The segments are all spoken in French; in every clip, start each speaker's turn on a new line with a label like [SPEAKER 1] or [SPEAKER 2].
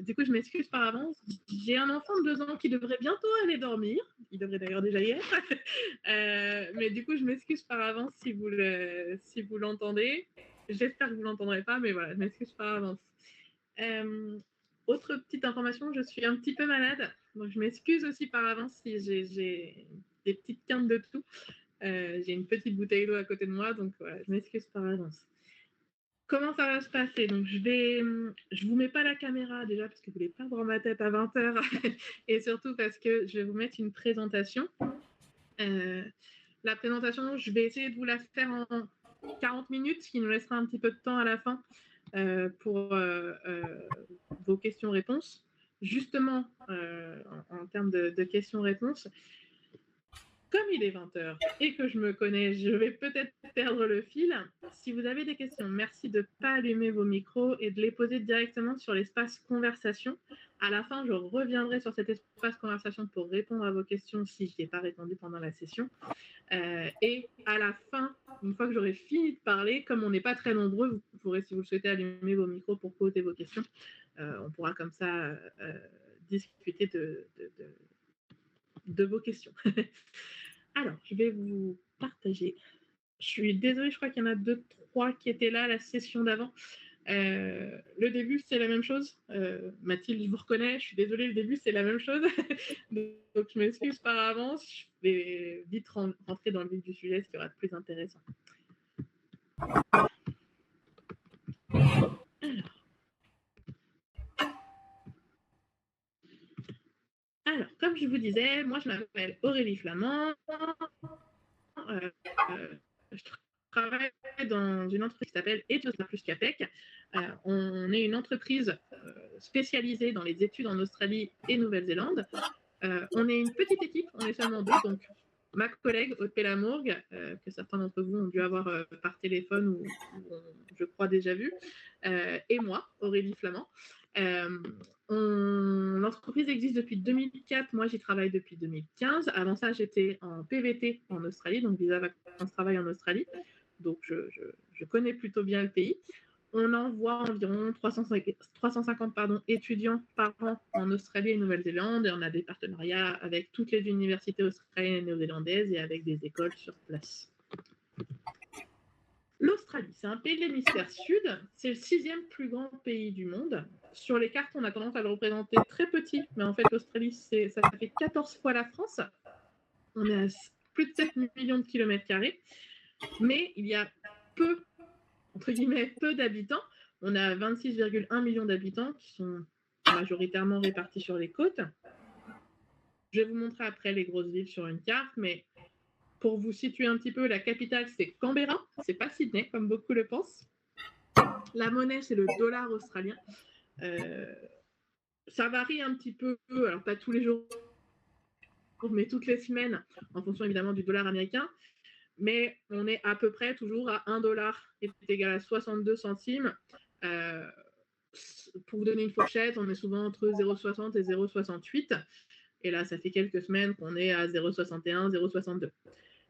[SPEAKER 1] Du coup, je m'excuse par avance. J'ai un enfant de 2 ans qui devrait bientôt aller dormir. Il devrait d'ailleurs déjà y être. Mais du coup, je m'excuse par avance si vous l'entendez. J'espère que vous ne l'entendrez pas, mais voilà, je m'excuse par avance. Autre petite information, je suis un petit peu malade. Donc, je m'excuse aussi par avance si j'ai des petites quintes de tout. J'ai une petite bouteille d'eau à côté de moi, donc voilà, je m'excuse par avance. Comment ça va se passer? Donc, je vous mets pas la caméra déjà parce que vous voulez pas voir ma tête à 20h et surtout parce que je vais vous mettre une présentation. La présentation, je vais essayer de vous la faire en 40 minutes, ce qui nous laissera un petit peu de temps à la fin pour vos questions-réponses. Justement, en termes de questions-réponses, comme il est 20h et que je me connais, je vais peut-être perdre le fil. Si vous avez des questions, merci de ne pas allumer vos micros et de les poser directement sur l'espace conversation. À la fin, je reviendrai sur cet espace conversation pour répondre à vos questions si je n'ai pas répondu pendant la session. Et à la fin, une fois que j'aurai fini de parler, comme on n'est pas très nombreux, vous pourrez, si vous le souhaitez, allumer vos micros pour poser vos questions. On pourra comme ça discuter de vos questions. Alors, je vais vous partager. Je suis désolée, je crois qu'il y en a 2, 3 qui étaient là la session d'avant. Le début, c'est la même chose. Mathilde, je vous reconnais, je suis désolée, le début, c'est la même chose. Donc, je m'excuse par avance. Je vais vite rentrer dans le vif du sujet, ce qui aura de plus intéressant. Alors, comme je vous disais, moi, je m'appelle Aurélie Flamand. Je travaille dans une entreprise qui s'appelle Ethiosa plus Capec. On est une entreprise spécialisée dans les études en Australie et Nouvelle-Zélande. On est une petite équipe, on est seulement 2, donc ma collègue Aude Pellamourgue, que certains d'entre vous ont dû avoir par téléphone ou je crois déjà vu, et moi, Aurélie Flamand. L'entreprise existe depuis 2004, moi j'y travaille depuis 2015. Avant ça, j'étais en PVT en Australie, donc visa vacances travail en Australie. Donc je connais plutôt bien le pays. On envoie environ 350 étudiants par an en Australie et Nouvelle-Zélande et on a des partenariats avec toutes les universités australiennes et néo-zélandaises et avec des écoles sur place. L'Australie, c'est un pays de l'hémisphère sud, c'est le 6e plus grand pays du monde. Sur les cartes, on a tendance à le représenter très petit, mais en fait, l'Australie, ça fait 14 fois la France. On est à plus de 7 millions de kilomètres carrés, mais il y a entre guillemets, peu d'habitants. On a 26,1 millions d'habitants qui sont majoritairement répartis sur les côtes. Je vais vous montrer après les grosses villes sur une carte, mais pour vous situer un petit peu, la capitale, c'est Canberra. C'est pas Sydney, comme beaucoup le pensent. La monnaie, c'est le dollar australien. Ça varie un petit peu, alors pas tous les jours, mais toutes les semaines, en fonction évidemment du dollar américain. Mais on est à peu près toujours à 1 dollar est égal à 62 centimes. Pour vous donner une fourchette, on est souvent entre 0,60 et 0,68. Et là, ça fait quelques semaines qu'on est à 0,61, 0,62.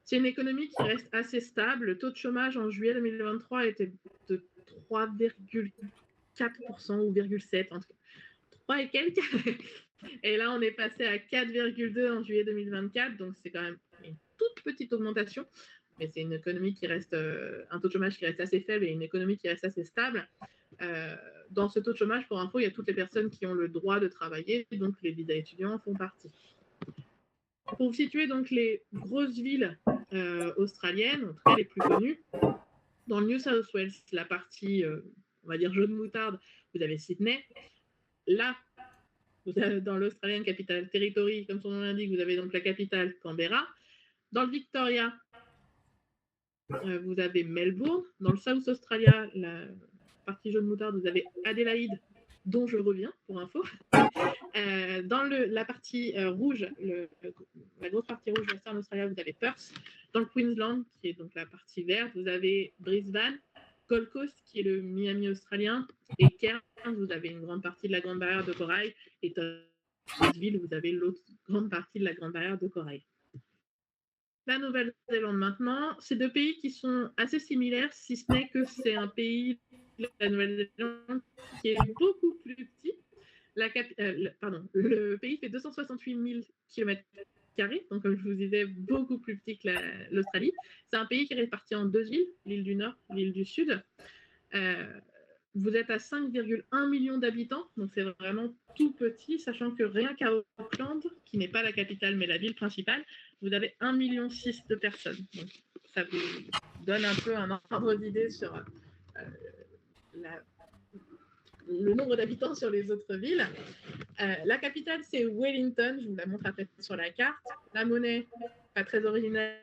[SPEAKER 1] C'est une économie qui reste assez stable. Le taux de chômage en juillet 2023 était de 3,4% ou 0,7%, en tout cas 3 et quelques. Et là, on est passé à 4,2 en juillet 2024. Donc, c'est quand même une toute petite augmentation. Mais c'est une économie qui reste, un taux de chômage qui reste assez faible et une économie qui reste assez stable. Dans ce taux de chômage, pour info, il y a toutes les personnes qui ont le droit de travailler, donc les visas étudiants en font partie. Pour vous situer donc les grosses villes australiennes, en tout cas les plus connues, dans le New South Wales, la partie, on va dire jaune moutarde, vous avez Sydney. Là, vous avez, dans l'Australian Capital Territory, comme son nom l'indique, vous avez donc la capitale Canberra. Dans le Victoria, vous avez Melbourne. Dans le South Australia, la partie jaune moutarde, vous avez Adélaïde, dont je reviens pour info. Dans la partie rouge, la grosse partie rouge de Western Australia, vous avez Perth. Dans le Queensland, qui est donc la partie verte, vous avez Brisbane. Gold Coast, qui est le Miami australien, et Cairns, vous avez une grande partie de la Grande Barrière de Corail, et Townsville, vous avez l'autre grande partie de la Grande Barrière de Corail. La Nouvelle-Zélande maintenant, c'est deux pays qui sont assez similaires, si ce n'est que c'est un pays, la Nouvelle-Zélande, qui est beaucoup plus petit. Le pays fait 268 000 km², donc comme je vous disais, beaucoup plus petit que l'Australie. C'est un pays qui est réparti en deux îles, l'île du Nord, l'île du Sud. Vous êtes à 5,1 millions d'habitants, donc c'est vraiment tout petit, sachant que rien qu'à Auckland, qui n'est pas la capitale mais la ville principale, vous avez 1,6 million de personnes. Donc, ça vous donne un peu un ordre d'idée sur le nombre d'habitants sur les autres villes. La capitale, c'est Wellington, je vous la montre après sur la carte. La monnaie, pas très originale,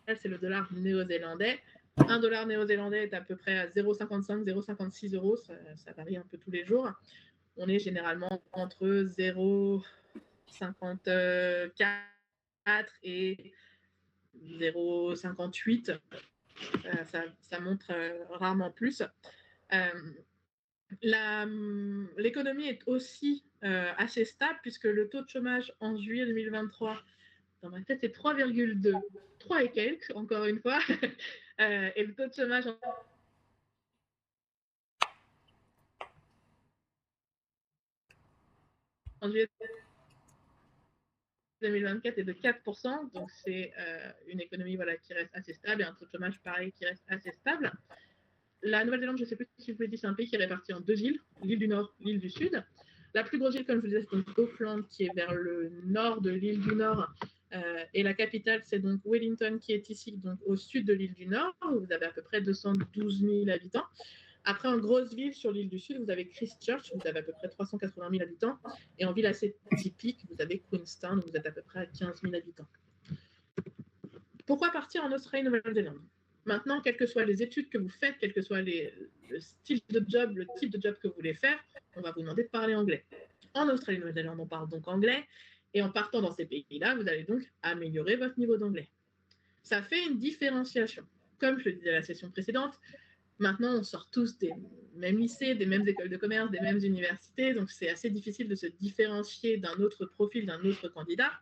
[SPEAKER 1] c'est le dollar néo-zélandais. Un dollar néo-zélandais est à peu près à 0,55, 0,56 euros, ça varie un peu tous les jours. On est généralement entre 0,54 et 0,58. Ça monte rarement plus. L'économie est aussi assez stable puisque le taux de chômage en juillet 2023, dans ma tête, c'est 3,2. 3 et quelques, encore une fois. Et le taux de chômage en juillet 2024 est de 4%, donc c'est une économie qui reste assez stable et un taux de chômage pareil qui reste assez stable. La Nouvelle-Zélande, je ne sais plus si je vous l'ai dit, c'est un pays qui est réparti en deux îles, l'île du Nord, l'île du Sud. La plus grosse île, comme je vous disais, c'est donc Auckland, qui est vers le nord de l'île du Nord. Et la capitale, c'est donc Wellington, qui est ici, donc au sud de l'île du Nord, où vous avez à peu près 212 000 habitants. Après, en grosse ville sur l'île du Sud, vous avez Christchurch, vous avez à peu près 380 000 habitants. Et en ville assez typique, vous avez Queenstown, où vous êtes à peu près à 15 000 habitants. Pourquoi partir en Australie-Nouvelle-Zélande? Maintenant, quelles que soient les études que vous faites, quel que soit le style de job, le type de job que vous voulez faire, on va vous demander de parler anglais. En Australie-Nouvelle-Zélande, on parle donc anglais. Et en partant dans ces pays-là, vous allez donc améliorer votre niveau d'anglais. Ça fait une différenciation. Comme je le disais à la session précédente, maintenant, on sort tous des mêmes lycées, des mêmes écoles de commerce, des mêmes universités. Donc, c'est assez difficile de se différencier d'un autre profil, d'un autre candidat.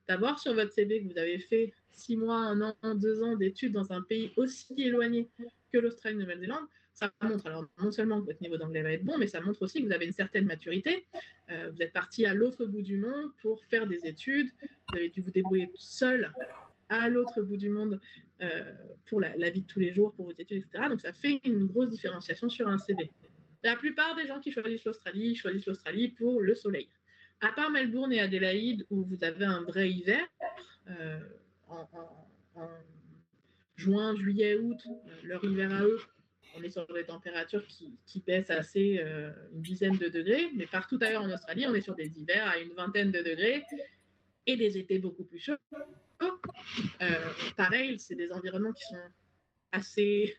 [SPEAKER 1] D'avoir sur votre CV que vous avez fait 6 mois, 1 an, 2 ans d'études dans un pays aussi éloigné que l'Australie-Nouvelle-Zélande, ça montre alors non seulement que votre niveau d'anglais va être bon, mais ça montre aussi que vous avez une certaine maturité. Vous êtes parti à l'autre bout du monde pour faire des études. Vous avez dû vous débrouiller seul à l'autre bout du monde pour la vie de tous les jours, pour vos études, etc. Donc ça fait une grosse différenciation sur un CV. La plupart des gens qui choisissent l'Australie pour le soleil. À part Melbourne et Adélaïde, où vous avez un vrai hiver, en juin, juillet, août, leur hiver à eux, on est sur des températures qui baissent assez une dizaine de degrés, mais partout ailleurs en Australie, on est sur des hivers à une vingtaine de degrés et des étés beaucoup plus chauds. Pareil, c'est des environnements qui sont assez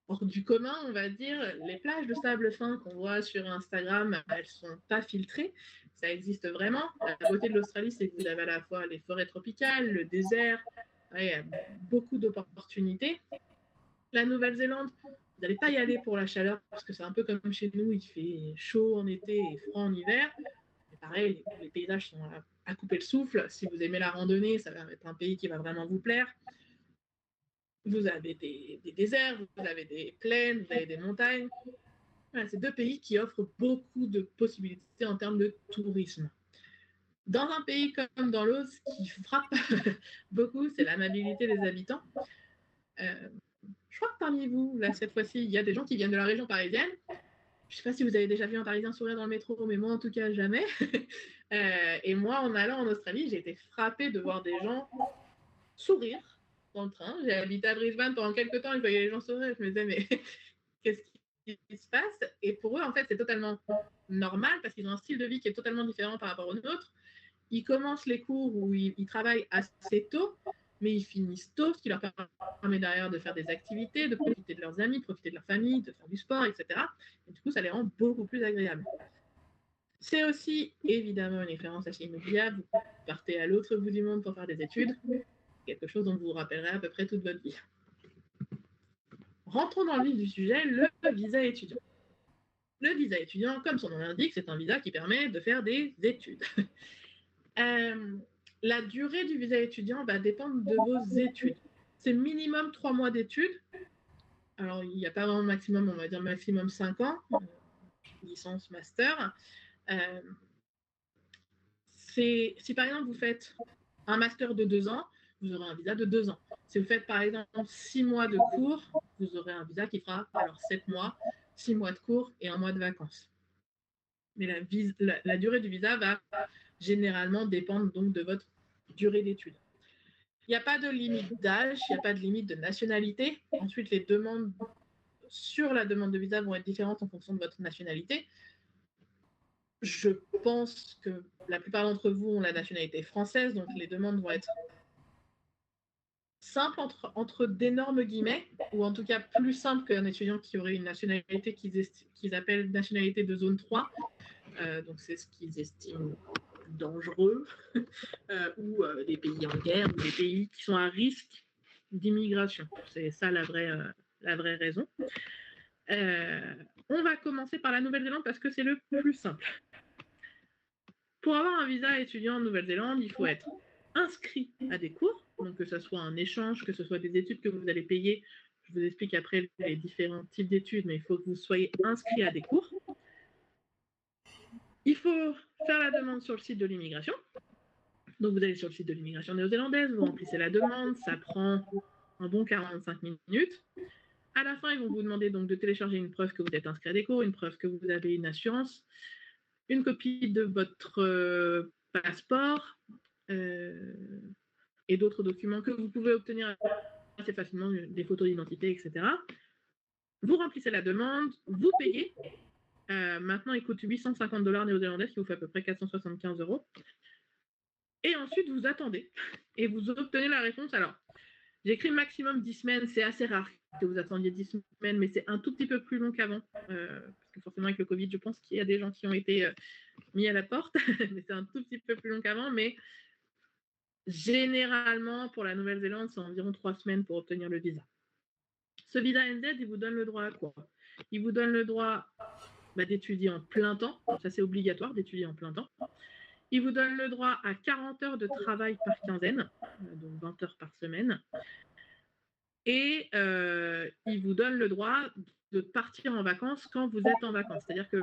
[SPEAKER 1] hors du commun, on va dire. Les plages de sable fin qu'on voit sur Instagram, elles ne sont pas filtrées. Ça existe vraiment. La beauté de l'Australie, c'est que vous avez à la fois les forêts tropicales, le désert, il y a beaucoup d'opportunités. La Nouvelle-Zélande, vous n'allez pas y aller pour la chaleur, parce que c'est un peu comme chez nous, il fait chaud en été et froid en hiver. Mais pareil, les paysages sont à couper le souffle. Si vous aimez la randonnée, ça va être un pays qui va vraiment vous plaire. Vous avez des déserts, vous avez des plaines, vous avez des montagnes. Voilà, c'est deux pays qui offrent beaucoup de possibilités en termes de tourisme. Dans un pays comme dans l'autre, ce qui frappe beaucoup, c'est l'amabilité des habitants. Je crois que parmi vous, là, cette fois-ci, il y a des gens qui viennent de la région parisienne. Je ne sais pas si vous avez déjà vu un Parisien sourire dans le métro, mais moi, en tout cas, jamais. Et moi, en allant en Australie, j'ai été frappée de voir des gens sourire dans le train. J'ai habité à Brisbane pendant quelques temps et je voyais les gens sourire. Je me disais, mais qu'est-ce qui se passe? Et pour eux, en fait, c'est totalement normal parce qu'ils ont un style de vie qui est totalement différent par rapport au nôtre. Ils commencent les cours où ils travaillent assez tôt, mais ils finissent tôt, ce qui leur permet derrière de faire des activités, de profiter de leurs amis, de profiter de leur famille, de faire du sport, etc. Et du coup, ça les rend beaucoup plus agréables. C'est aussi évidemment une expérience assez inoubliable. Vous partez à l'autre bout du monde pour faire des études, quelque chose dont vous vous rappellerez à peu près toute votre vie. Rentrons dans le vif du sujet, le visa étudiant. Le visa étudiant, comme son nom l'indique, c'est un visa qui permet de faire des études. La durée du visa étudiant va dépendre de vos études. C'est minimum 3 mois d'études. Alors, il n'y a pas vraiment maximum, on va dire maximum 5 ans, licence, master. Euh, si par exemple vous faites un master de 2 ans, vous aurez un visa de 2 ans. Si vous faites par exemple 6 mois de cours, vous aurez un visa qui fera alors 7 mois, 6 mois de cours et 1 mois de vacances. Mais la durée du visa va généralement dépendre donc de votre durée d'études. Il n'y a pas de limite d'âge, il n'y a pas de limite de nationalité. Ensuite, les demandes sur la demande de visa vont être différentes en fonction de votre nationalité. Je pense que la plupart d'entre vous ont la nationalité française, donc les demandes vont être simples entre d'énormes guillemets, ou en tout cas plus simples qu'un étudiant qui aurait une nationalité qu'ils appellent nationalité de zone 3. Donc c'est ce qu'ils estiment dangereux, ou des pays en guerre, ou des pays qui sont à risque d'immigration. C'est ça la vraie raison. On va commencer par la Nouvelle-Zélande parce que c'est le plus simple. Pour avoir un visa étudiant en Nouvelle-Zélande, il faut être inscrit à des cours, donc que ce soit un échange, que ce soit des études que vous allez payer. Je vous explique après les différents types d'études, mais il faut que vous soyez inscrit à des cours. Il faut faire la demande sur le site de l'immigration. Donc vous allez sur le site de l'immigration néo-zélandaise, vous remplissez la demande, ça prend un bon 45 minutes. À la fin, ils vont vous demander donc de télécharger une preuve que vous êtes inscrit à des cours, une preuve que vous avez une assurance, une copie de votre passeport et d'autres documents que vous pouvez obtenir assez facilement, des photos d'identité, etc. Vous remplissez la demande, vous payez. Maintenant, il coûte $850 néo-zélandais, ce qui vous fait à peu près 475 €. Et ensuite, vous attendez et vous obtenez la réponse. Alors, j'écris maximum 10 semaines, c'est assez rare que vous attendiez 10 semaines, mais c'est un tout petit peu plus long qu'avant. Parce que forcément, avec le Covid, je pense qu'il y a des gens qui ont été mis à la porte, mais c'est un tout petit peu plus long qu'avant. Mais généralement, pour la Nouvelle-Zélande, c'est environ 3 semaines pour obtenir le visa. Ce visa NZ, il vous donne le droit à quoi? Il vous donne le droit d'étudier en plein temps. Ça, c'est obligatoire d'étudier en plein temps. Il vous donne le droit à 40 heures de travail par quinzaine, donc 20 heures par semaine. Et il vous donne le droit de partir en vacances quand vous êtes en vacances. C'est-à-dire que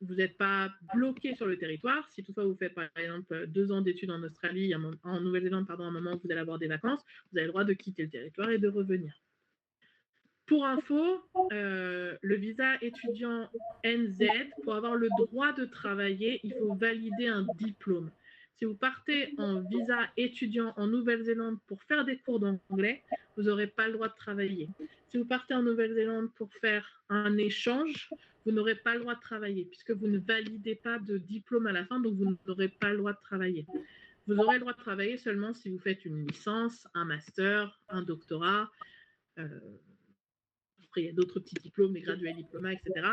[SPEAKER 1] vous n'êtes pas bloqué sur le territoire. Si toutefois vous faites par exemple 2 ans d'études en Australie, en Nouvelle-Zélande, pardon, à un moment où vous allez avoir des vacances, vous avez le droit de quitter le territoire et de revenir. Pour info, le visa étudiant NZ, pour avoir le droit de travailler, il faut valider un diplôme. Si vous partez en visa étudiant en Nouvelle-Zélande pour faire des cours d'anglais, vous n'aurez pas le droit de travailler. Si vous partez en Nouvelle-Zélande pour faire un échange, vous n'aurez pas le droit de travailler puisque vous ne validez pas de diplôme à la fin, donc vous n'aurez pas le droit de travailler. Vous aurez le droit de travailler seulement si vous faites une licence, un master, un doctorat. Après, il y a d'autres petits diplômes, des gradués diplômats, etc.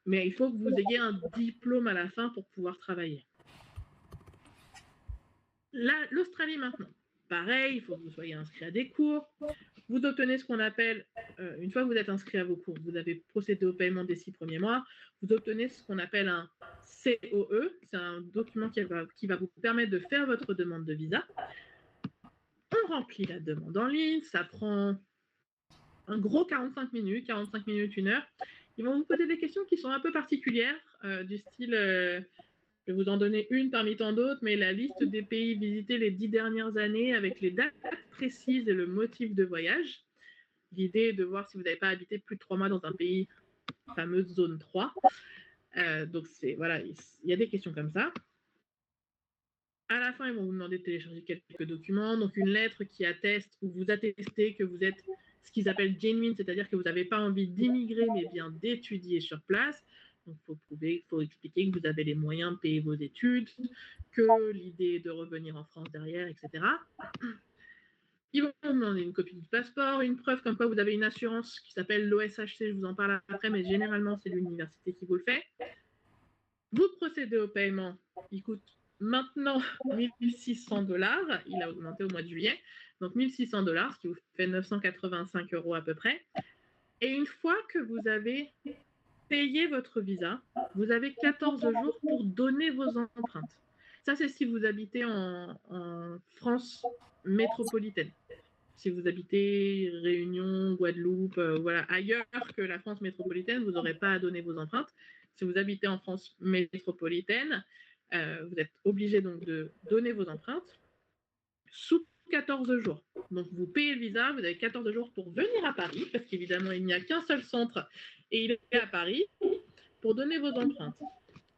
[SPEAKER 1] Mais il faut que vous ayez un diplôme à la fin pour pouvoir travailler. L'Australie maintenant, pareil, il faut que vous soyez inscrit à des cours. Vous obtenez ce qu'on appelle, une fois que vous êtes inscrit à vos cours, vous avez procédé au paiement des 6 premiers mois, vous obtenez ce qu'on appelle un COE, c'est un document qui va vous permettre de faire votre demande de visa. On remplit la demande en ligne, ça prend un gros 45 minutes, 1 heure. Ils vont vous poser des questions qui sont un peu particulières, du style, je vais vous en donner une parmi tant d'autres, mais la liste des pays visités les 10 dernières années avec les dates précises et le motif de voyage. L'idée est de voir si vous n'avez pas habité plus de 3 mois dans un pays, fameuse zone 3. Donc voilà, il y a des questions comme ça. À la fin, ils vont vous demander de télécharger quelques documents, donc une lettre qui atteste ou vous attestez que vous êtes ce qu'ils appellent genuine, c'est-à-dire que vous n'avez pas envie d'immigrer, mais bien d'étudier sur place. Donc, il faut expliquer que vous avez les moyens de payer vos études, que l'idée est de revenir en France derrière, etc. Ils vont vous demander une copie du passeport, une preuve comme quoi vous avez une assurance qui s'appelle l'OSHC, je vous en parle après, mais généralement, c'est l'université qui vous le fait. Vous procédez au paiement, il coûte maintenant $1 600, il a augmenté au mois de juillet, donc $1 600, ce qui vous fait 985 € à peu près. Et une fois que vous avez payé votre visa, vous avez 14 jours pour donner vos empreintes. Ça, c'est si vous habitez en France métropolitaine. Si vous habitez Réunion, Guadeloupe, voilà, ailleurs que la France métropolitaine, vous n'aurez pas à donner vos empreintes. Si vous habitez en France métropolitaine, vous êtes obligé donc de donner vos empreintes sous 14 jours. Donc vous payez le visa, vous avez 14 jours pour venir à Paris, parce qu'évidemment il n'y a qu'un seul centre et il est à Paris, pour donner vos empreintes.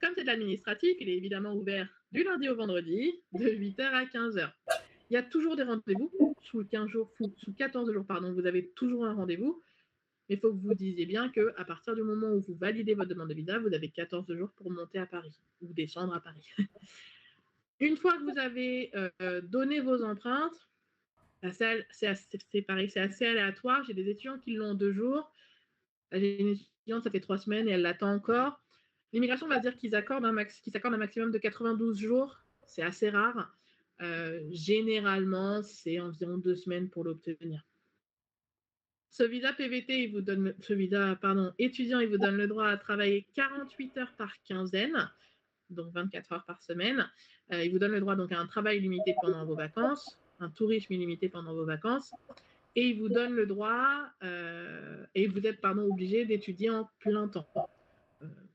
[SPEAKER 1] Comme c'est de l'administratif, il est évidemment ouvert du lundi au vendredi, de 8h à 15h. Il y a toujours des rendez-vous. Sous 14 jours, vous avez toujours un rendez-vous. Mais il faut que vous disiez bien qu'à partir du moment où vous validez votre demande de visa, vous avez 14 jours pour monter à Paris ou descendre à Paris. Une fois que vous avez donné vos empreintes, c'est pareil, c'est assez aléatoire. J'ai des étudiants qui l'ont en 2 jours. J'ai une étudiante, ça fait 3 semaines et elle l'attend encore. L'immigration va dire qu'ils s'accordent un maximum de 92 jours. C'est assez rare. Généralement, c'est environ 2 semaines pour l'obtenir. Ce visa PVT, étudiant, il vous donne le droit à travailler 48 heures par quinzaine, donc 24 heures par semaine. Il vous donne le droit donc à un travail limité pendant vos vacances, un tourisme illimité pendant vos vacances, et il vous donne le droit, et vous êtes obligé d'étudier en plein temps.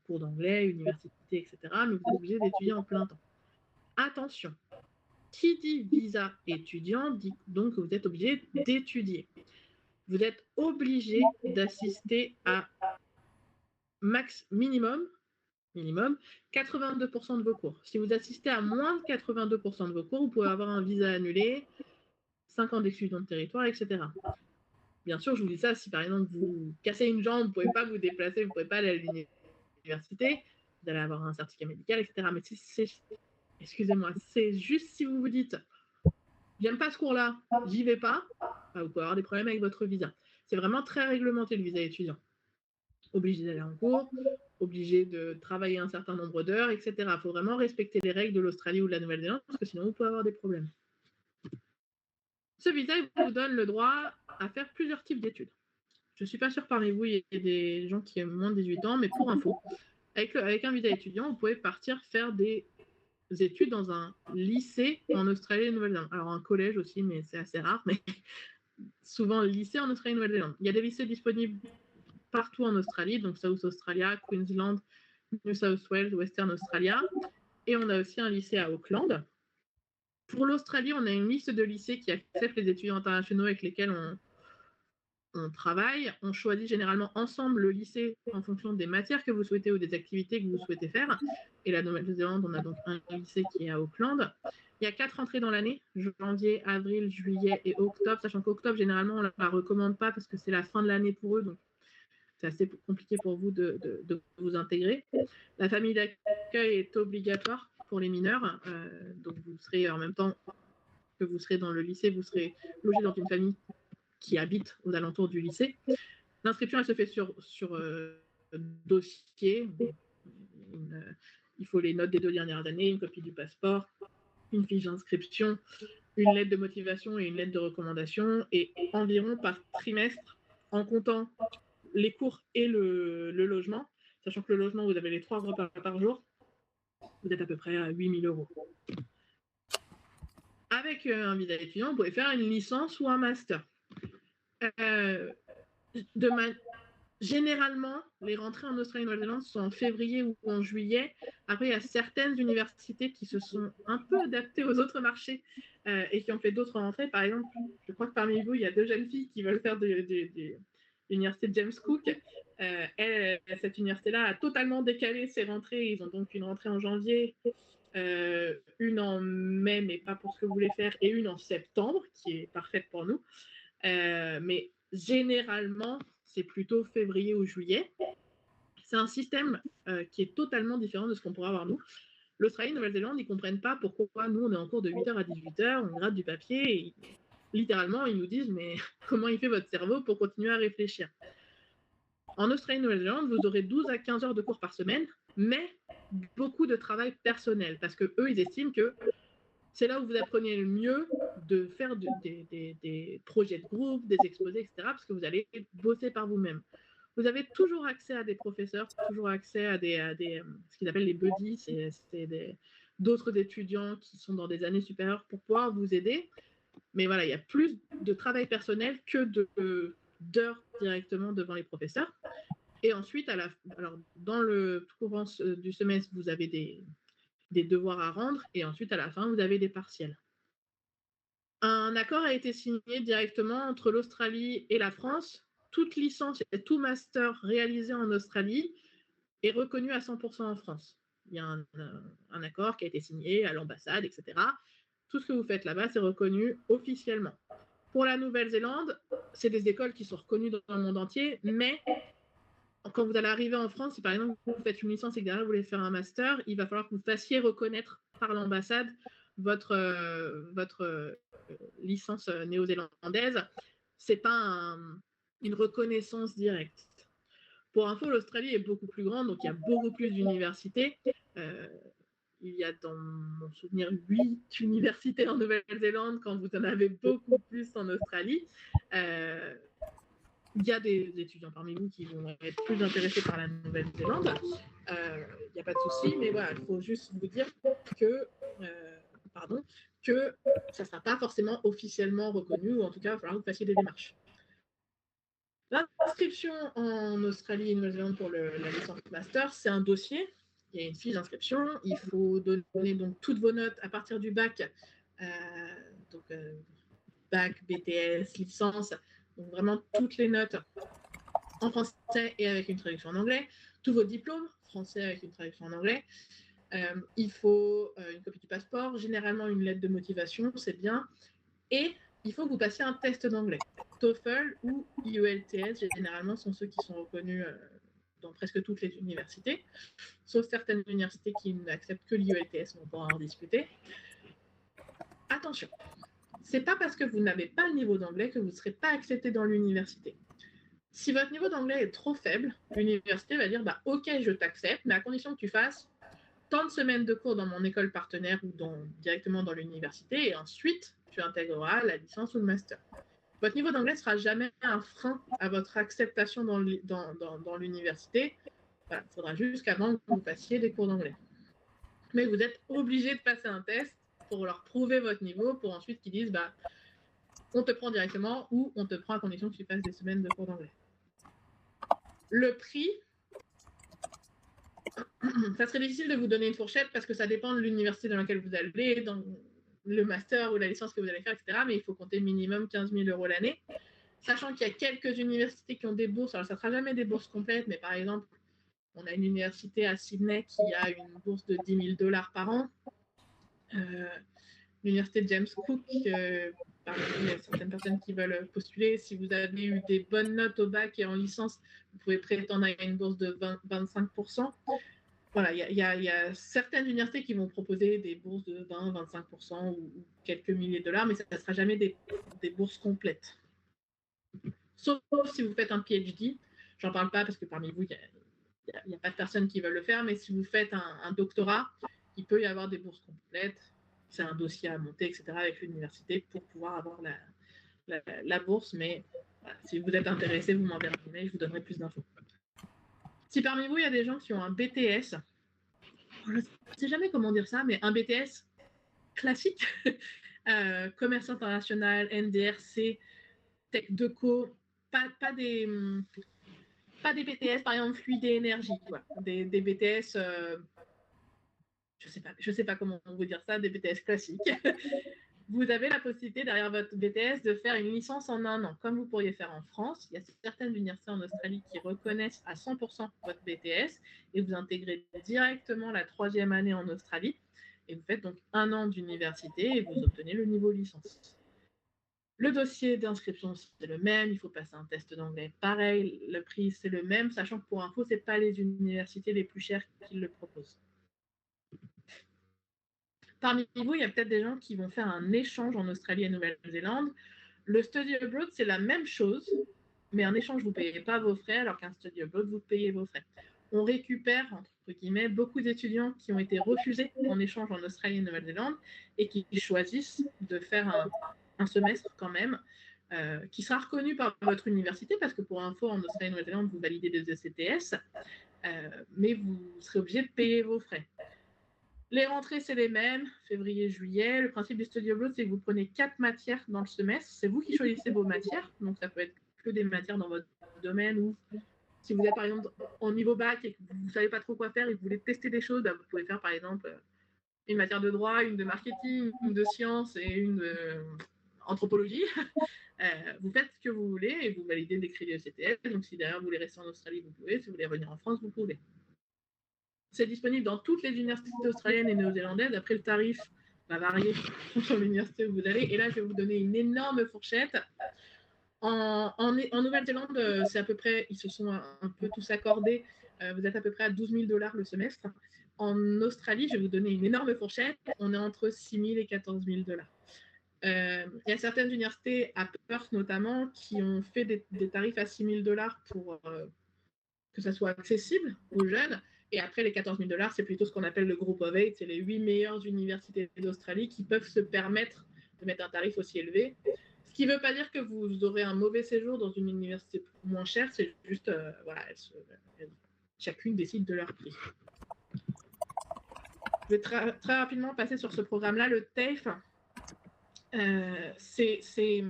[SPEAKER 1] Cours d'anglais, université, etc. Mais vous êtes obligé d'étudier en plein temps. Attention, qui dit visa étudiant dit donc que vous êtes obligé d'étudier. Vous êtes obligé d'assister à minimum 82% de vos cours. Si vous assistez à moins de 82% de vos cours, vous pouvez avoir un visa annulé, 5 ans d'exclusion de territoire, etc. Bien sûr, je vous dis ça, si par exemple vous cassez une jambe, vous ne pouvez pas vous déplacer, vous ne pouvez pas aller à l'université, vous allez avoir un certificat médical, etc. Mais excusez-moi, c'est juste si vous vous dites j'aime pas ce cours-là, j'y vais pas, vous pouvez avoir des problèmes avec votre visa. C'est vraiment très réglementé le visa étudiant. Obligé d'aller en cours, obligé de travailler un certain nombre d'heures, etc. Il faut vraiment respecter les règles de l'Australie ou de la Nouvelle-Zélande parce que sinon vous pouvez avoir des problèmes. Ce visa vous donne le droit à faire plusieurs types d'études. Je ne suis pas sûre parmi vous, il y a des gens qui ont moins de 18 ans, mais pour info, avec un visa étudiant, vous pouvez partir faire des études dans un lycée en Australie et Nouvelle-Zélande. Alors un collège aussi, mais c'est assez rare, mais souvent lycée en Australie et Nouvelle-Zélande. Il y a des lycées disponibles partout en Australie, donc South Australia, Queensland, New South Wales, Western Australia, et on a aussi un lycée à Auckland. Pour l'Australie, on a une liste de lycées qui acceptent les étudiants internationaux avec lesquels on travaille. On choisit généralement ensemble le lycée en fonction des matières que vous souhaitez ou des activités que vous souhaitez faire. Et la Nouvelle-Zélande, on a donc un lycée qui est à Auckland. Il y a 4 entrées dans l'année, janvier, avril, juillet et octobre, sachant qu'octobre, généralement, on ne la recommande pas parce que c'est la fin de l'année pour eux, donc c'est assez compliqué pour vous de vous intégrer. La famille d'accueil est obligatoire pour les mineurs, donc vous serez en même temps que vous serez dans le lycée, vous serez logé dans une famille qui habite aux alentours du lycée. L'inscription, elle se fait sur dossier. Il faut les notes des 2 dernières années, une copie du passeport, une fiche d'inscription, une lettre de motivation et une lettre de recommandation, et environ par trimestre, en comptant les cours et le logement, sachant que le logement, vous avez les 3 repas par jour, vous êtes à peu près à 8 000 €. Avec un visa étudiant, vous pouvez faire une licence ou un master. Généralement, les rentrées en Australie et Nouvelle-Zélande sont en février ou en juillet. Après, il y a certaines universités qui se sont un peu adaptées aux autres marchés et qui ont fait d'autres rentrées. Par exemple, je crois que parmi vous, il y a 2 jeunes filles qui veulent faire l'université de James Cook. Cette université-là a totalement décalé ses rentrées. Ils ont donc une rentrée en janvier, une en mai, mais pas pour ce que vous voulez faire, et une en septembre, qui est parfaite pour nous. Mais généralement, c'est plutôt février ou juillet. C'est un système qui est totalement différent de ce qu'on pourrait avoir nous. L'Australie et la Nouvelle-Zélande, ils ne comprennent pas pourquoi nous, on est en cours de 8h à 18h, on gratte du papier, et littéralement, ils nous disent « mais comment il fait votre cerveau pour continuer à réfléchir ?» En Australie et Nouvelle-Zélande, vous aurez 12 à 15 heures de cours par semaine, mais beaucoup de travail personnel, parce qu'eux, ils estiment que c'est là où vous apprenez le mieux de faire des projets de groupe, des exposés, etc., parce que vous allez bosser par vous-même. Vous avez toujours accès à des professeurs, toujours accès à ce qu'ils appellent les buddies, c'est d'autres étudiants qui sont dans des années supérieures pour pouvoir vous aider. Mais voilà, il y a plus de travail personnel que d'heures directement devant les professeurs. Et ensuite, alors, dans le courant du semestre, vous avez des devoirs à rendre, et ensuite, à la fin, vous avez des partiels. Un accord a été signé directement entre l'Australie et la France. Toute licence et tout master réalisé en Australie est reconnu à 100% en France. Il y a un accord qui a été signé à l'ambassade, etc. Tout ce que vous faites là-bas, c'est reconnu officiellement. Pour la Nouvelle-Zélande, c'est des écoles qui sont reconnues dans le monde entier, mais quand vous allez arriver en France, si par exemple vous faites une licence et que derrière vous voulez faire un master, il va falloir que vous fassiez reconnaître par l'ambassade votre licence néo-zélandaise. C'est pas une reconnaissance directe. Pour info, l'Australie est beaucoup plus grande, donc il y a beaucoup plus d'universités. Il y a, dans mon souvenir, 8 universités en Nouvelle-Zélande quand vous en avez beaucoup plus en Australie. Il y a des étudiants parmi vous qui vont être plus intéressés par la Nouvelle-Zélande. Il n'y a pas de souci, mais voilà, il faut juste vous dire que ça ne sera pas forcément officiellement reconnu, ou en tout cas, il va falloir que vous fassiez des démarches. L'inscription en Australie et Nouvelle-Zélande pour la licence master, c'est un dossier. Il y a une fiche d'inscription. Il faut donner donc toutes vos notes à partir du bac, bac, BTS, licence, donc vraiment toutes les notes en français et avec une traduction en anglais. Tous vos diplômes, français avec une traduction en anglais. Il faut une copie du passeport, généralement une lettre de motivation, c'est bien. Et il faut que vous passiez un test d'anglais. TOEFL ou IELTS, généralement, sont ceux qui sont reconnus dans presque toutes les universités, sauf certaines universités qui n'acceptent que l'IELTS, on pourra en discuter. Attention, c'est pas parce que vous n'avez pas le niveau d'anglais que vous ne serez pas accepté dans l'université. Si votre niveau d'anglais est trop faible, l'université va dire « Ok, je t'accepte, mais à condition que tu fasses tant de semaines de cours dans mon école partenaire ou directement dans l'université, et ensuite, tu intégreras la licence ou le master. » Votre niveau d'anglais ne sera jamais un frein à votre acceptation dans l'université. Voilà, il faudra juste qu'avant, vous passiez des cours d'anglais. Mais vous êtes obligé de passer un test pour leur prouver votre niveau, pour ensuite qu'ils disent on te prend directement ou on te prend à condition que tu passes des semaines de cours d'anglais. Le prix, ça serait difficile de vous donner une fourchette parce que ça dépend de l'université dans laquelle vous allez, dans le master ou la licence que vous allez faire, etc. Mais il faut compter minimum 15 000 € l'année. Sachant qu'il y a quelques universités qui ont des bourses, alors ça ne sera jamais des bourses complètes, mais par exemple, on a une université à Sydney qui a une bourse de 10 000 $ par an. L'université de James Cook, il y a certaines personnes qui veulent postuler. Si vous avez eu des bonnes notes au bac et en licence, vous pouvez prétendre à une bourse de 25%. Voilà, il y a certaines universités qui vont proposer des bourses de 20-25% ou quelques milliers de dollars, mais ça ne sera jamais des bourses complètes. Sauf si vous faites un PhD. J'en parle pas parce que parmi vous, il n'y a pas de personnes qui veulent le faire, mais si vous faites un doctorat, il peut y avoir des bourses complètes. C'est un dossier à monter, etc., avec l'université pour pouvoir avoir la bourse. Mais voilà, si vous êtes intéressé, vous m'enverrez un mail, je vous donnerai plus d'infos. Si parmi vous, il y a des gens qui ont un BTS, je ne sais jamais comment dire ça, mais un BTS classique, commerce international, NDRC, Tech Deco, pas des BTS, par exemple, fluide et énergie, quoi. Des BTS, je sais pas comment vous dire ça, des BTS classiques. Vous avez la possibilité, derrière votre BTS, de faire une licence en 1 an, comme vous pourriez faire en France. Il y a certaines universités en Australie qui reconnaissent à 100% votre BTS et vous intégrez directement la 3e année en Australie. Et vous faites donc 1 an d'université et vous obtenez le niveau licence. Le dossier d'inscription, c'est le même. Il faut passer un test d'anglais. Pareil, le prix, c'est le même, sachant que pour info, ce n'est pas les universités les plus chères qui le proposent. Parmi vous, il y a peut-être des gens qui vont faire un échange en Australie et Nouvelle-Zélande. Le study abroad, c'est la même chose, mais en échange, vous ne payez pas vos frais, alors qu'un study abroad, vous payez vos frais. On récupère, entre guillemets, beaucoup d'étudiants qui ont été refusés en échange en Australie et Nouvelle-Zélande et qui choisissent de faire un semestre quand même, qui sera reconnu par votre université, parce que pour info, en Australie et Nouvelle-Zélande, vous validez des ECTS, mais vous serez obligé de payer vos frais. Les rentrées, c'est les mêmes, février, juillet. Le principe du study abroad, c'est que vous prenez 4 matières dans le semestre. C'est vous qui choisissez vos matières. Donc, ça peut être que des matières dans votre domaine ou si vous êtes, par exemple, en niveau bac et que vous ne savez pas trop quoi faire et que vous voulez tester des choses, bah, vous pouvez faire, par exemple, une matière de droit, une de marketing, une de sciences et une d'anthropologie. Vous faites ce que vous voulez et vous validez des crédits ECTS. Donc, si derrière vous voulez rester en Australie, vous pouvez. Si vous voulez revenir en France, vous pouvez. C'est disponible dans toutes les universités australiennes et néo-zélandaises. Après, le tarif va varier sur l'université où vous allez. Et là, je vais vous donner une énorme fourchette. En Nouvelle-Zélande, c'est à peu près, ils se sont un peu tous accordés. Vous êtes à peu près à 12 000 $ le semestre. En Australie, je vais vous donner une énorme fourchette. On est entre 6 000 et 14 000 $. Il y a certaines universités, à Perth notamment, qui ont fait des tarifs à 6 000 $ pour que ça soit accessible aux jeunes. Et après, les 14 000 $, c'est plutôt ce qu'on appelle le Group of Eight. C'est les 8 meilleures universités d'Australie qui peuvent se permettre de mettre un tarif aussi élevé. Ce qui ne veut pas dire que vous aurez un mauvais séjour dans une université moins chère, c'est juste, voilà, chacune décide de leur prix. Je vais très rapidement passer sur ce programme-là, le TAFE. C'est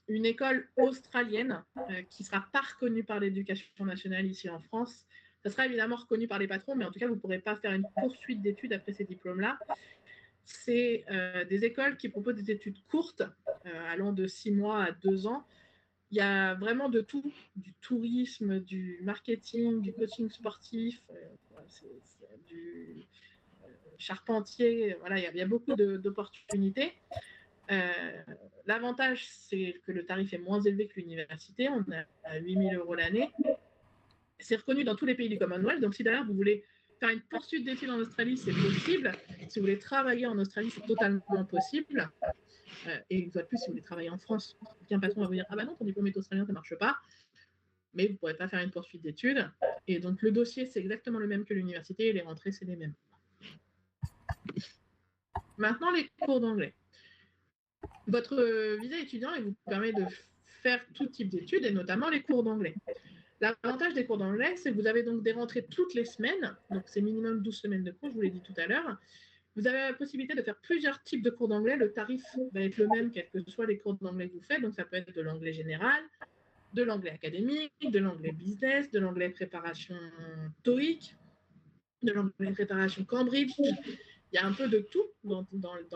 [SPEAKER 1] une école australienne qui ne sera pas reconnue par l'éducation nationale ici en France. Ça sera évidemment reconnu par les patrons, mais en tout cas, vous ne pourrez pas faire une poursuite d'études après ces diplômes-là. C'est des écoles qui proposent des études courtes, allant de 6 mois à 2 ans. Il y a vraiment de tout, du tourisme, du marketing, du coaching sportif, du charpentier. Voilà, il y a beaucoup d'opportunités. L'avantage, c'est que le tarif est moins élevé que l'université. On est à 8 000 € l'année. C'est reconnu dans tous les pays du Commonwealth. Donc, si d'ailleurs vous voulez faire une poursuite d'études en Australie, c'est possible. Si vous voulez travailler en Australie, c'est totalement possible. Et une fois de plus, si vous voulez travailler en France, un patron va vous dire « Ah bah non, ton diplôme est australien, ça ne marche pas. » Mais vous ne pourrez pas faire une poursuite d'études. Et donc, le dossier, c'est exactement le même que l'université et les rentrées, c'est les mêmes. Maintenant, les cours d'anglais. Votre visa étudiant, il vous permet de faire tout type d'études et notamment les cours d'anglais. L'avantage des cours d'anglais, c'est que vous avez donc des rentrées toutes les semaines, donc c'est minimum 12 semaines de cours, je vous l'ai dit tout à l'heure. Vous avez la possibilité de faire plusieurs types de cours d'anglais. Le tarif va être le même, quels que soient les cours d'anglais que vous faites. Donc ça peut être de l'anglais général, de l'anglais académique, de l'anglais business, de l'anglais préparation TOEIC, de l'anglais préparation Cambridge. Il y a un peu de tout dans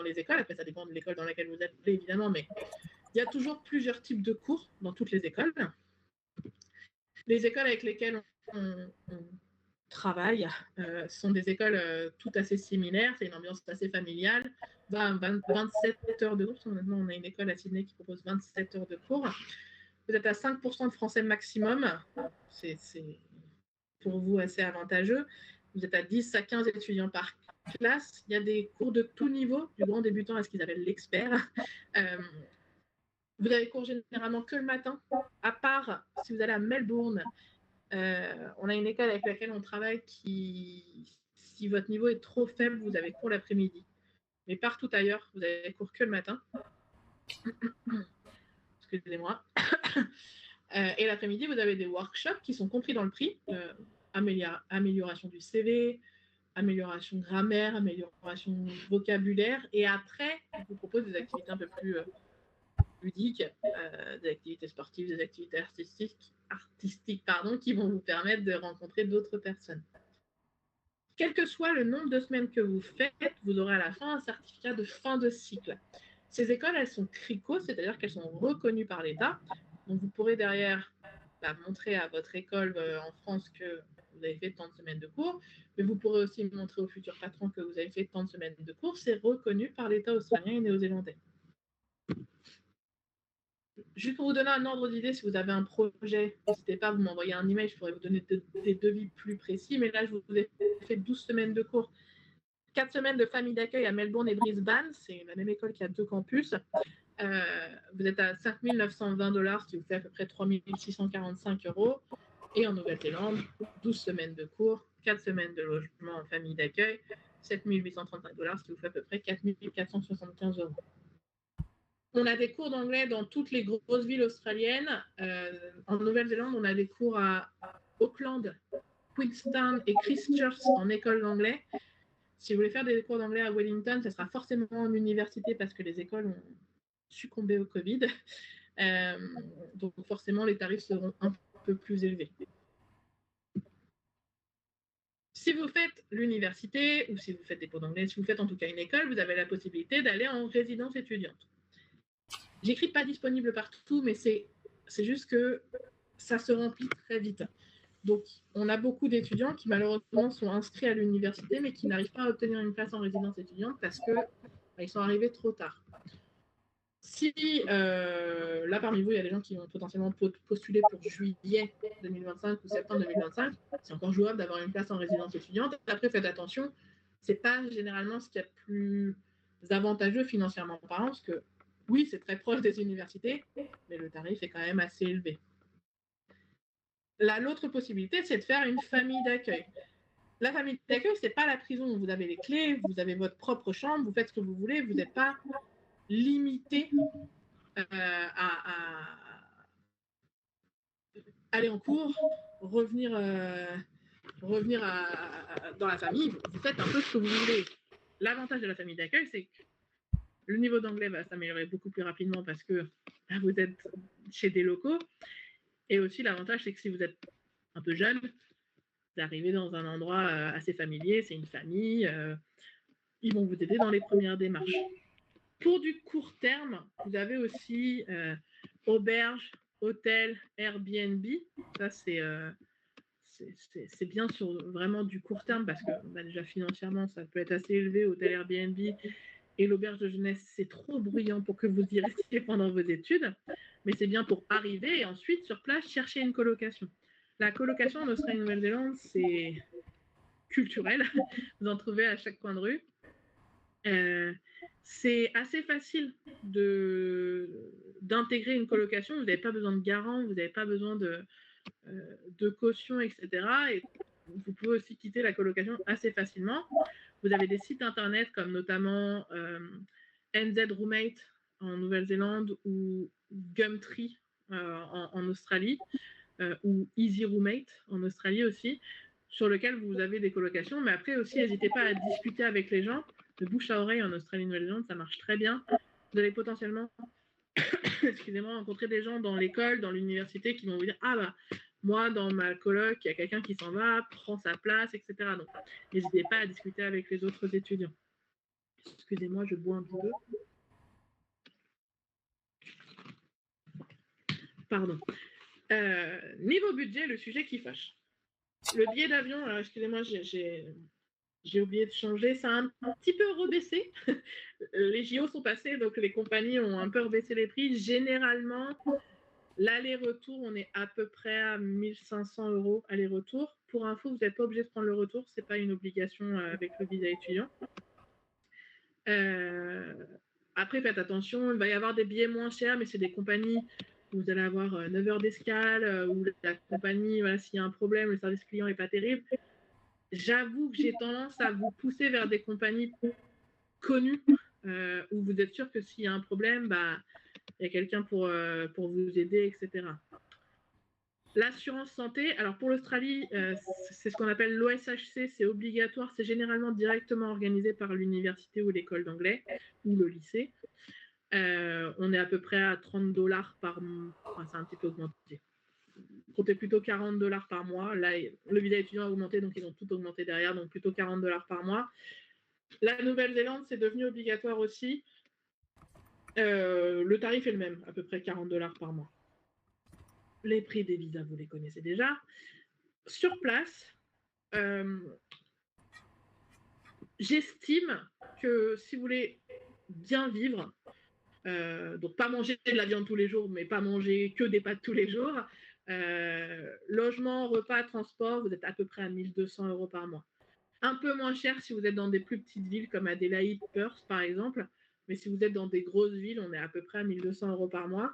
[SPEAKER 1] les écoles. Après, ça dépend de l'école dans laquelle vous êtes, évidemment, mais il y a toujours plusieurs types de cours dans toutes les écoles. Les écoles avec lesquelles on travaille sont des écoles tout assez similaires. C'est une ambiance assez familiale. 27 heures de cours. Maintenant, on a une école à Sydney qui propose 27 heures de cours. Vous êtes à 5% de français maximum. C'est pour vous assez avantageux. Vous êtes à 10 à 15 étudiants par classe. Il y a des cours de tout niveau, du grand débutant à ce qu'ils appellent l'expert. Vous avez cours généralement que le matin, à part si vous allez à Melbourne. On a une école avec laquelle on travaille qui, si votre niveau est trop faible, vous avez cours l'après-midi. Mais partout ailleurs, vous avez cours que le matin. Excusez-moi. Et l'après-midi, vous avez des workshops qui sont compris dans le prix. Amélioration du CV, amélioration grammaire, amélioration vocabulaire. Et après, je vous propose des activités un peu plus ludiques, des activités sportives, des activités artistiques qui vont vous permettre de rencontrer d'autres personnes. Quel que soit le nombre de semaines que vous faites, vous aurez à la fin un certificat de fin de cycle. Ces écoles, elles sont CRICO, c'est-à-dire qu'elles sont reconnues par l'État. Donc, vous pourrez derrière montrer à votre école en France que vous avez fait tant de semaines de cours, mais vous pourrez aussi montrer au futur patron que vous avez fait tant de semaines de cours. C'est reconnu par l'État australien et néo-zélandais. Juste pour vous donner un ordre d'idée, si vous avez un projet, n'hésitez pas à vous m'envoyer un email, je pourrais vous donner des devis plus précis, mais là, je vous ai fait 12 semaines de cours. 4 semaines de famille d'accueil à Melbourne et Brisbane, c'est la même école qui a 2 campus. Vous êtes à 5 920 $, ce qui vous fait à peu près 3 645 €. Et en Nouvelle-Zélande, 12 semaines de cours, 4 semaines de logement en famille d'accueil, 7 835 $, ce qui vous fait à peu près 4 475 €. On a des cours d'anglais dans toutes les grosses villes australiennes. En Nouvelle-Zélande, on a des cours à Auckland, Queenstown et Christchurch en école d'anglais. Si vous voulez faire des cours d'anglais à Wellington, ce sera forcément en université parce que les écoles ont succombé au Covid. Donc forcément, les tarifs seront un peu plus élevés. Si vous faites l'université ou si vous faites des cours d'anglais, si vous faites en tout cas une école, vous avez la possibilité d'aller en résidence étudiante. J'écris pas disponible partout, mais c'est juste que ça se remplit très vite. Donc, on a beaucoup d'étudiants qui malheureusement sont inscrits à l'université, mais qui n'arrivent pas à obtenir une place en résidence étudiante parce qu'ils sont arrivés trop tard. Si là parmi vous, il y a des gens qui ont potentiellement postulé pour juillet 2025 ou septembre 2025, c'est encore jouable d'avoir une place en résidence étudiante. Après, faites attention, c'est pas généralement ce qui est le plus avantageux financièrement parlant, parce que oui, c'est très proche des universités, mais le tarif est quand même assez élevé. L'autre possibilité, c'est de faire une famille d'accueil. La famille d'accueil, c'est pas la prison. Vous avez les clés, vous avez votre propre chambre, vous faites ce que vous voulez, vous n'êtes pas limité à aller en cours, revenir dans la famille. Vous faites un peu ce que vous voulez. L'avantage de la famille d'accueil, c'est que le niveau d'anglais va s'améliorer beaucoup plus rapidement parce que vous êtes chez des locaux. Et aussi, l'avantage, c'est que si vous êtes un peu jeune, vous arrivez dans un endroit assez familier, c'est une famille, ils vont vous aider dans les premières démarches. Pour du court terme, vous avez aussi auberge, hôtel, Airbnb. Ça, c'est bien sur vraiment du court terme parce que déjà financièrement, ça peut être assez élevé, hôtel Airbnb. Et l'auberge de jeunesse, c'est trop bruyant pour que vous y restiez pendant vos études. Mais c'est bien pour arriver et ensuite, sur place, chercher une colocation. La colocation en Australie-Nouvelle-Zélande, c'est culturel. Vous en trouvez à chaque coin de rue. C'est assez facile d'intégrer une colocation. Vous n'avez pas besoin de garant, vous n'avez pas besoin de caution, etc. Et vous pouvez aussi quitter la colocation assez facilement. Vous avez des sites internet comme notamment NZ Roommate en Nouvelle-Zélande ou Gumtree en Australie ou Easy Roommate en Australie aussi, sur lequel vous avez des colocations. Mais après aussi, n'hésitez pas à discuter avec les gens. De bouche à oreille en Australie-Nouvelle-Zélande, ça marche très bien. Vous allez potentiellement excusez-moi, rencontrer des gens dans l'école, dans l'université qui vont vous dire « Ah bah, moi, dans ma coloc, il y a quelqu'un qui s'en va, prend sa place, etc. » Donc, n'hésitez pas à discuter avec les autres étudiants. Excusez-moi, je bois un petit peu. Pardon. Niveau budget, le sujet qui fâche. Le billet d'avion, alors excusez-moi, j'ai oublié de changer, ça a un petit peu rebaissé. Les JO sont passés, donc les compagnies ont un peu rebaissé les prix. Généralement, l'aller-retour, on est à peu près à 1 500 € aller-retour. Pour info, vous n'êtes pas obligé de prendre le retour, ce n'est pas une obligation avec le visa étudiant. Après, faites attention, il va y avoir des billets moins chers, mais c'est des compagnies où vous allez avoir 9 heures d'escale, où la compagnie, voilà, s'il y a un problème, le service client n'est pas terrible. J'avoue que j'ai tendance à vous pousser vers des compagnies connues, où vous êtes sûr que s'il y a un problème, bah, il y a quelqu'un pour vous aider, etc. L'assurance santé, alors pour l'Australie, c'est ce qu'on appelle l'OSHC, c'est obligatoire, c'est généralement directement organisé par l'université ou l'école d'anglais ou le lycée. On est à peu près à 30 $ par mois, enfin, c'est un petit peu augmenté. Comptez plutôt 40 $ par mois. Là, le visa étudiant a augmenté, donc ils ont tout augmenté derrière, donc plutôt 40 $ par mois. La Nouvelle-Zélande, c'est devenu obligatoire aussi. Le tarif est le même, à peu près 40 $ par mois. Les prix des visas, vous les connaissez déjà. Sur place, j'estime que si vous voulez bien vivre, donc pas manger de la viande tous les jours, mais pas manger que des pâtes tous les jours, logement, repas, transport, vous êtes à peu près à 1 200 € par mois. Un peu moins cher si vous êtes dans des plus petites villes comme Adélaïde, Perth par exemple, mais si vous êtes dans des grosses villes, on est à peu près à 1 200 € par mois.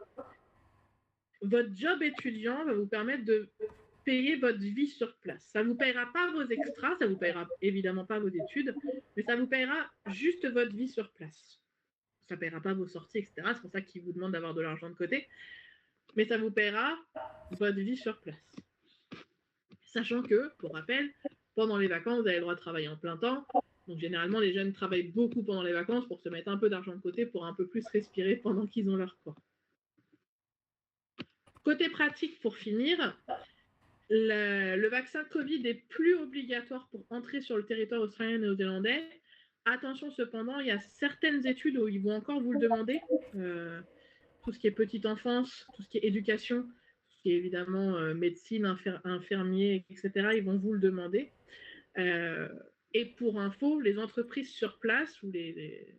[SPEAKER 1] Votre job étudiant va vous permettre de payer votre vie sur place. Ça ne vous paiera pas vos extras, ça ne vous paiera évidemment pas vos études, mais ça vous paiera juste votre vie sur place. Ça ne paiera pas vos sorties, etc. C'est pour ça qu'ils vous demandent d'avoir de l'argent de côté, mais ça vous paiera votre vie sur place. Sachant que, pour rappel, pendant les vacances, vous avez le droit de travailler en plein temps. Donc généralement, les jeunes travaillent beaucoup pendant les vacances pour se mettre un peu d'argent de côté pour un peu plus respirer pendant qu'ils ont leur cours. Côté pratique, pour finir, le vaccin Covid est plus obligatoire pour entrer sur le territoire australien et néo-zélandais. Attention cependant, il y a certaines études où ils vont encore vous le demander. Tout ce qui est petite enfance, tout ce qui est éducation, tout ce qui est évidemment médecine, infirmier, etc., ils vont vous le demander. Et pour info, les entreprises sur place ou les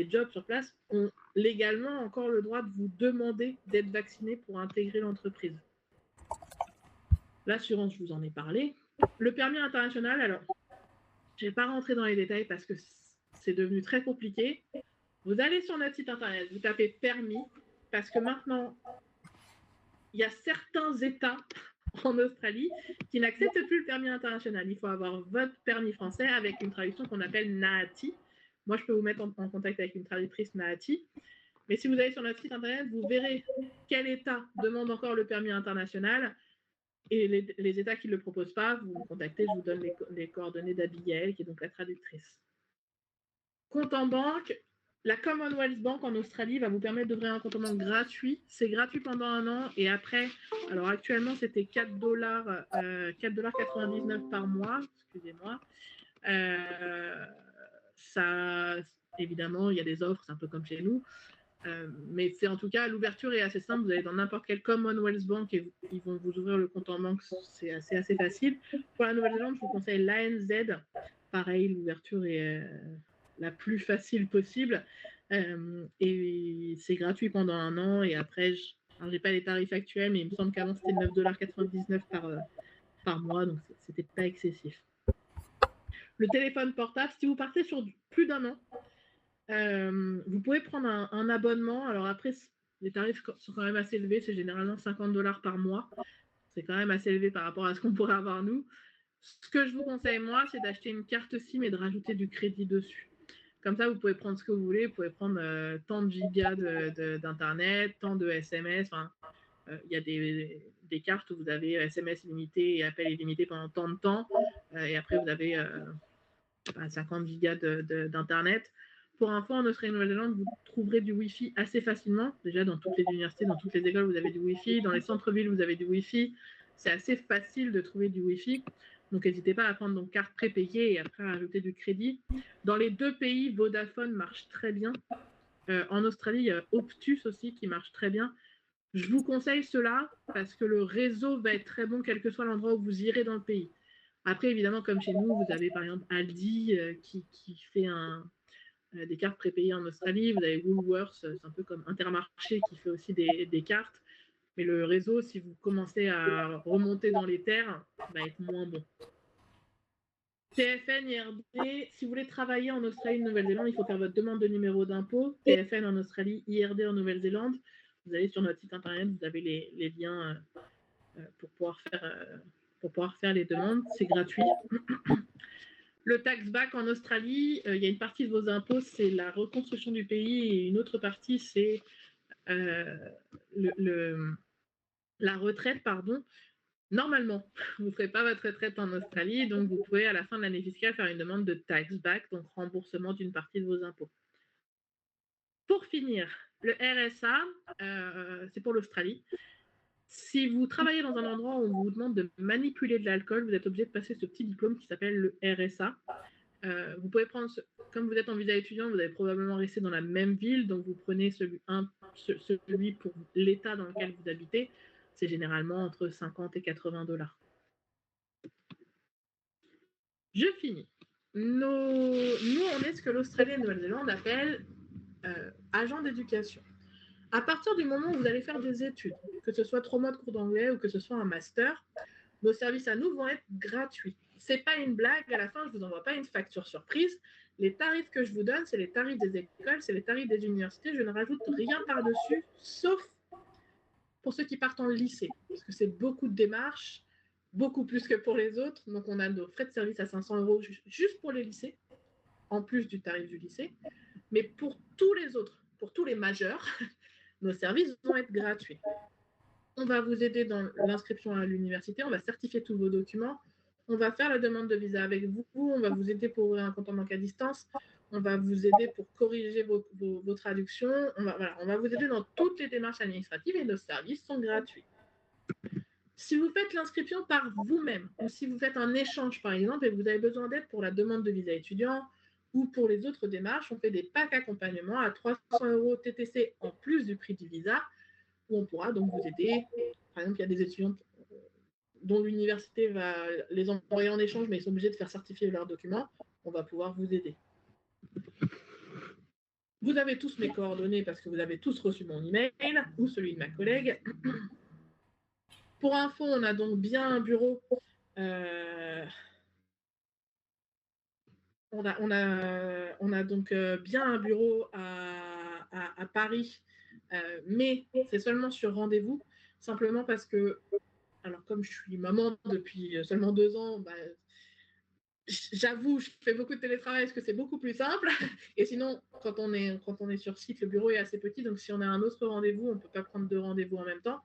[SPEAKER 1] jobs sur place ont légalement encore le droit de vous demander d'être vacciné pour intégrer l'entreprise. L'assurance, je vous en ai parlé. Le permis international, alors, je ne vais pas rentrer dans les détails parce que c'est devenu très compliqué. Vous allez sur notre site internet, vous tapez permis, parce que maintenant, il y a certains États en Australie qui n'acceptent plus le permis international. Il faut avoir votre permis français avec une traduction qu'on appelle NAATI. Moi, je peux vous mettre en contact avec une traductrice NAATI. Mais si vous allez sur notre site internet, vous verrez quel État demande encore le permis international. Et les États qui ne le proposent pas, vous me contactez, je vous donne les coordonnées d'Abigail, qui est donc la traductrice. Compte en banque, la Commonwealth Bank en Australie va vous permettre d'ouvrir un compte en banque gratuit. C'est gratuit pendant 1 an et après, alors actuellement c'était $4,99 par mois, excusez-moi. Ça, évidemment, il y a des offres, c'est un peu comme chez nous. Mais c'est en tout cas, l'ouverture est assez simple. Vous allez dans n'importe quel Commonwealth Bank et ils vont vous ouvrir le compte en banque. C'est assez facile. Pour la Nouvelle-Zélande, je vous conseille l'ANZ. Pareil, l'ouverture est la plus facile possible. Et c'est gratuit pendant 1 an. Et après, je n'ai pas les tarifs actuels, mais il me semble qu'avant, c'était $9,99 par mois. Donc, c'était pas excessif. Le téléphone portable, si vous partez sur plus d'1 an, vous pouvez prendre un abonnement. Alors après, les tarifs sont quand même assez élevés. C'est généralement $50 par mois. C'est quand même assez élevé par rapport à ce qu'on pourrait avoir nous. Ce que je vous conseille, moi, c'est d'acheter une carte SIM et de rajouter du crédit dessus. Comme ça, vous pouvez prendre ce que vous voulez. Vous pouvez prendre tant de gigas d'Internet, tant de SMS. Enfin, il y a des cartes où vous avez SMS illimité et appel illimité pendant tant de temps. Et après, vous avez 50 gigas d'Internet. Pour info, en Australie-Nouvelle-Zélande, vous trouverez du Wi-Fi assez facilement. Déjà, dans toutes les universités, dans toutes les écoles, vous avez du Wi-Fi. Dans les centres-villes, vous avez du Wi-Fi. C'est assez facile de trouver du Wi-Fi. Donc, n'hésitez pas à prendre une carte prépayée et après à ajouter du crédit. Dans les 2 pays, Vodafone marche très bien. En Australie, il y a Optus aussi qui marche très bien. Je vous conseille cela parce que le réseau va être très bon quel que soit l'endroit où vous irez dans le pays. Après, évidemment, comme chez nous, vous avez par exemple Aldi qui fait des cartes prépayées en Australie. Vous avez Woolworths, c'est un peu comme Intermarché qui fait aussi des cartes. Mais le réseau, si vous commencez à remonter dans les terres, va être moins bon. TFN, IRD, si vous voulez travailler en Australie, Nouvelle-Zélande, il faut faire votre demande de numéro d'impôt. TFN en Australie, IRD en Nouvelle-Zélande. Vous allez sur notre site internet, vous avez les liens pour pouvoir faire les demandes. C'est gratuit. Le tax back en Australie, il y a une partie de vos impôts, c'est la reconstruction du pays et une autre partie, c'est la retraite, pardon. Normalement, vous ne ferez pas votre retraite en Australie, donc vous pouvez à la fin de l'année fiscale faire une demande de tax back, donc remboursement d'une partie de vos impôts. Pour finir, le RSA, c'est pour l'Australie. Si vous travaillez dans un endroit où on vous demande de manipuler de l'alcool, vous êtes obligé de passer ce petit diplôme qui s'appelle le RSA. Vous pouvez prendre, comme vous êtes en visa étudiant, vous allez probablement rester dans la même ville, donc vous prenez celui pour l'état dans lequel vous habitez. C'est généralement entre 50 et $80. Je finis. Nous, on est ce que l'Australie et la Nouvelle-Zélande appellent agents d'éducation. À partir du moment où vous allez faire des études, que ce soit 3 mois de cours d'anglais ou que ce soit un master, nos services à nous vont être gratuits. C'est pas une blague, à la fin, je ne vous envoie pas une facture surprise. Les tarifs que je vous donne, c'est les tarifs des écoles, c'est les tarifs des universités. Je ne rajoute rien par-dessus, sauf pour ceux qui partent en lycée, parce que c'est beaucoup de démarches, beaucoup plus que pour les autres. Donc, on a nos frais de service à 500 € juste pour les lycées, en plus du tarif du lycée. Mais pour tous les autres, pour tous les majeurs, nos services vont être gratuits. On va vous aider dans l'inscription à l'université, on va certifier tous vos documents, on va faire la demande de visa avec vous, on va vous aider pour ouvrir un compte en banque à distance, on va vous aider pour corriger vos traductions, on va vous aider dans toutes les démarches administratives et nos services sont gratuits. Si vous faites l'inscription par vous-même ou si vous faites un échange par exemple et vous avez besoin d'aide pour la demande de visa étudiant ou pour les autres démarches, on fait des packs accompagnement à 300 € TTC en plus du prix du visa où on pourra donc vous aider. Par exemple, il y a des étudiants dont l'université va les envoyer en échange, mais ils sont obligés de faire certifier leurs documents. On va pouvoir vous aider. Vous avez tous mes coordonnées parce que vous avez tous reçu mon email ou celui de ma collègue. Pour info, on a donc bien un bureau. On a donc bien un bureau à Paris, mais c'est seulement sur rendez-vous, simplement parce que, alors comme je suis maman depuis seulement 2 ans, j'avoue, je fais beaucoup de télétravail parce que c'est beaucoup plus simple. Et sinon, quand on est sur site, le bureau est assez petit, donc si on a un autre rendez-vous, on ne peut pas prendre 2 rendez-vous en même temps.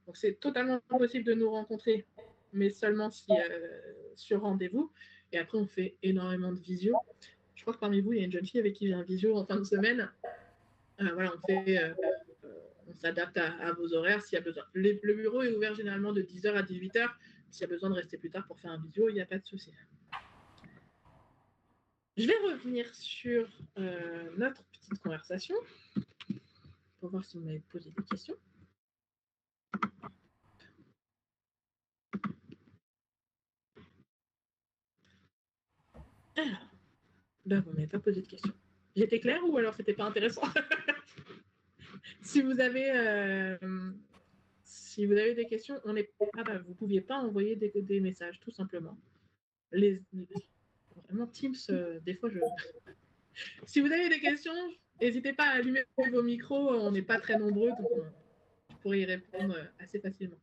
[SPEAKER 1] Donc c'est totalement possible de nous rencontrer, mais seulement si sur rendez-vous. Et après, on fait énormément de visio. Je crois que parmi vous, il y a une jeune fille avec qui j'ai un visio en fin de semaine. Voilà, on s'adapte à vos horaires s'il y a besoin. Le bureau est ouvert généralement de 10h à 18h. S'il y a besoin de rester plus tard pour faire un visio, il n'y a pas de souci. Je vais revenir sur notre petite conversation pour voir si vous m'avez posé des questions. Alors, vous ne m'avez pas posé de questions. J'étais claire ou alors c'était pas intéressant? Si vous avez des questions, vous ne pouviez pas envoyer des messages, tout simplement. Vraiment, Teams, des fois, Si vous avez des questions, n'hésitez pas à allumer vos micros. On n'est pas très nombreux, donc je pourrais y répondre assez facilement.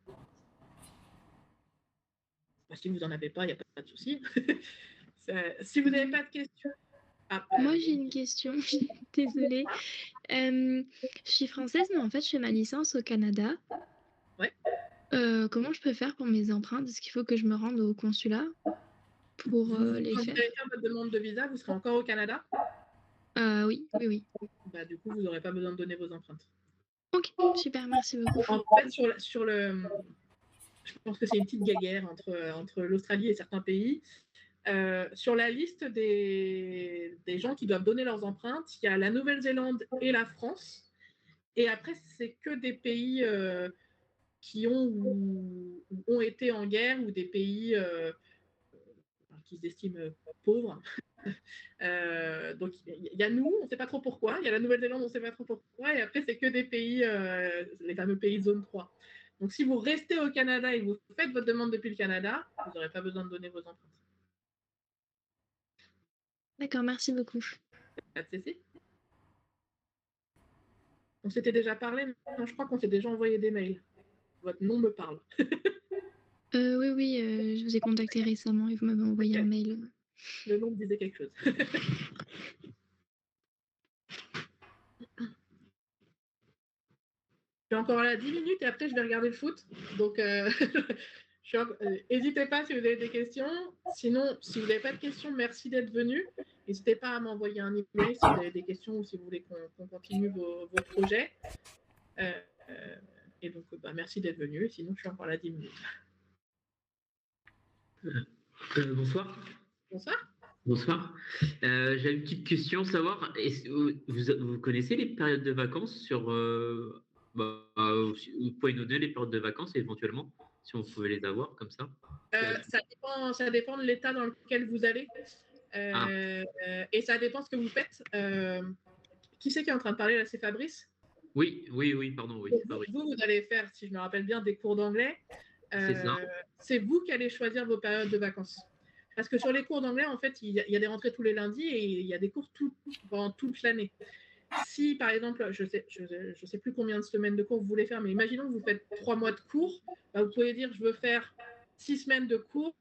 [SPEAKER 1] Si vous n'en avez pas, il n'y a pas de souci. Si vous n'avez pas de questions...
[SPEAKER 2] Moi, j'ai une question. Désolée. Je suis française, mais en fait, je fais ma licence au Canada.
[SPEAKER 1] Ouais.
[SPEAKER 2] Comment je peux faire pour mes empreintes? Est-ce qu'il faut que je me rende au consulat pour les
[SPEAKER 1] Quand
[SPEAKER 2] faire?
[SPEAKER 1] vous allez faire votre demande de visa, vous serez encore au Canada?
[SPEAKER 2] Oui.
[SPEAKER 1] Du coup, vous n'aurez pas besoin de donner vos empreintes.
[SPEAKER 2] Ok, super, merci beaucoup.
[SPEAKER 1] En fait, je pense que c'est une petite guéguerre entre l'Australie et certains pays. Sur la liste des gens qui doivent donner leurs empreintes, il y a la Nouvelle-Zélande et la France. Et après, c'est que des pays qui ont été en guerre ou des pays qui s'estiment pauvres. Donc, il y a nous, on ne sait pas trop pourquoi. Il y a la Nouvelle-Zélande, on ne sait pas trop pourquoi. Et après, c'est que des pays, les fameux pays de zone 3. Donc, si vous restez au Canada et que vous faites votre demande depuis le Canada, vous n'aurez pas besoin de donner vos empreintes.
[SPEAKER 2] D'accord, merci beaucoup.
[SPEAKER 1] Pas de souci. On s'était déjà parlé, non, je crois qu'on s'est déjà envoyé des mails. Votre nom me parle.
[SPEAKER 2] Oui, je vous ai contacté récemment et vous m'avez envoyé un mail.
[SPEAKER 1] Le nom me disait quelque chose. Je suis encore là 10 minutes et après je vais regarder le foot. Donc, n'hésitez pas si vous avez des questions. Sinon, si vous n'avez pas de questions, merci d'être venu. N'hésitez pas à m'envoyer un email si vous avez des questions ou si vous voulez qu'on continue vos projets. Et donc, merci d'être venu. Et sinon, je suis encore là 10 minutes.
[SPEAKER 3] Bonsoir.
[SPEAKER 1] Bonsoir.
[SPEAKER 3] Bonsoir. J'ai une petite question, savoir, vous connaissez les périodes de vacances sur... vous pouvez nous donner les périodes de vacances éventuellement, si on pouvait les avoir comme ça.
[SPEAKER 1] Ça dépend de l'état dans lequel vous allez. Et ça dépend ce que vous faites. Qui c'est qui est en train de parler là? C'est Fabrice?
[SPEAKER 3] Oui, pardon. Oui,
[SPEAKER 1] vous allez faire, si je me rappelle bien, des cours d'anglais.
[SPEAKER 3] C'est ça.
[SPEAKER 1] C'est vous qui allez choisir vos périodes de vacances. Parce que sur les cours d'anglais, en fait, il y a des rentrées tous les lundis et il y a des cours pendant toute l'année. Si, par exemple, je sais plus combien de semaines de cours vous voulez faire, mais imaginons que vous faites 3 mois de cours, vous pouvez dire je veux faire 6 semaines de cours,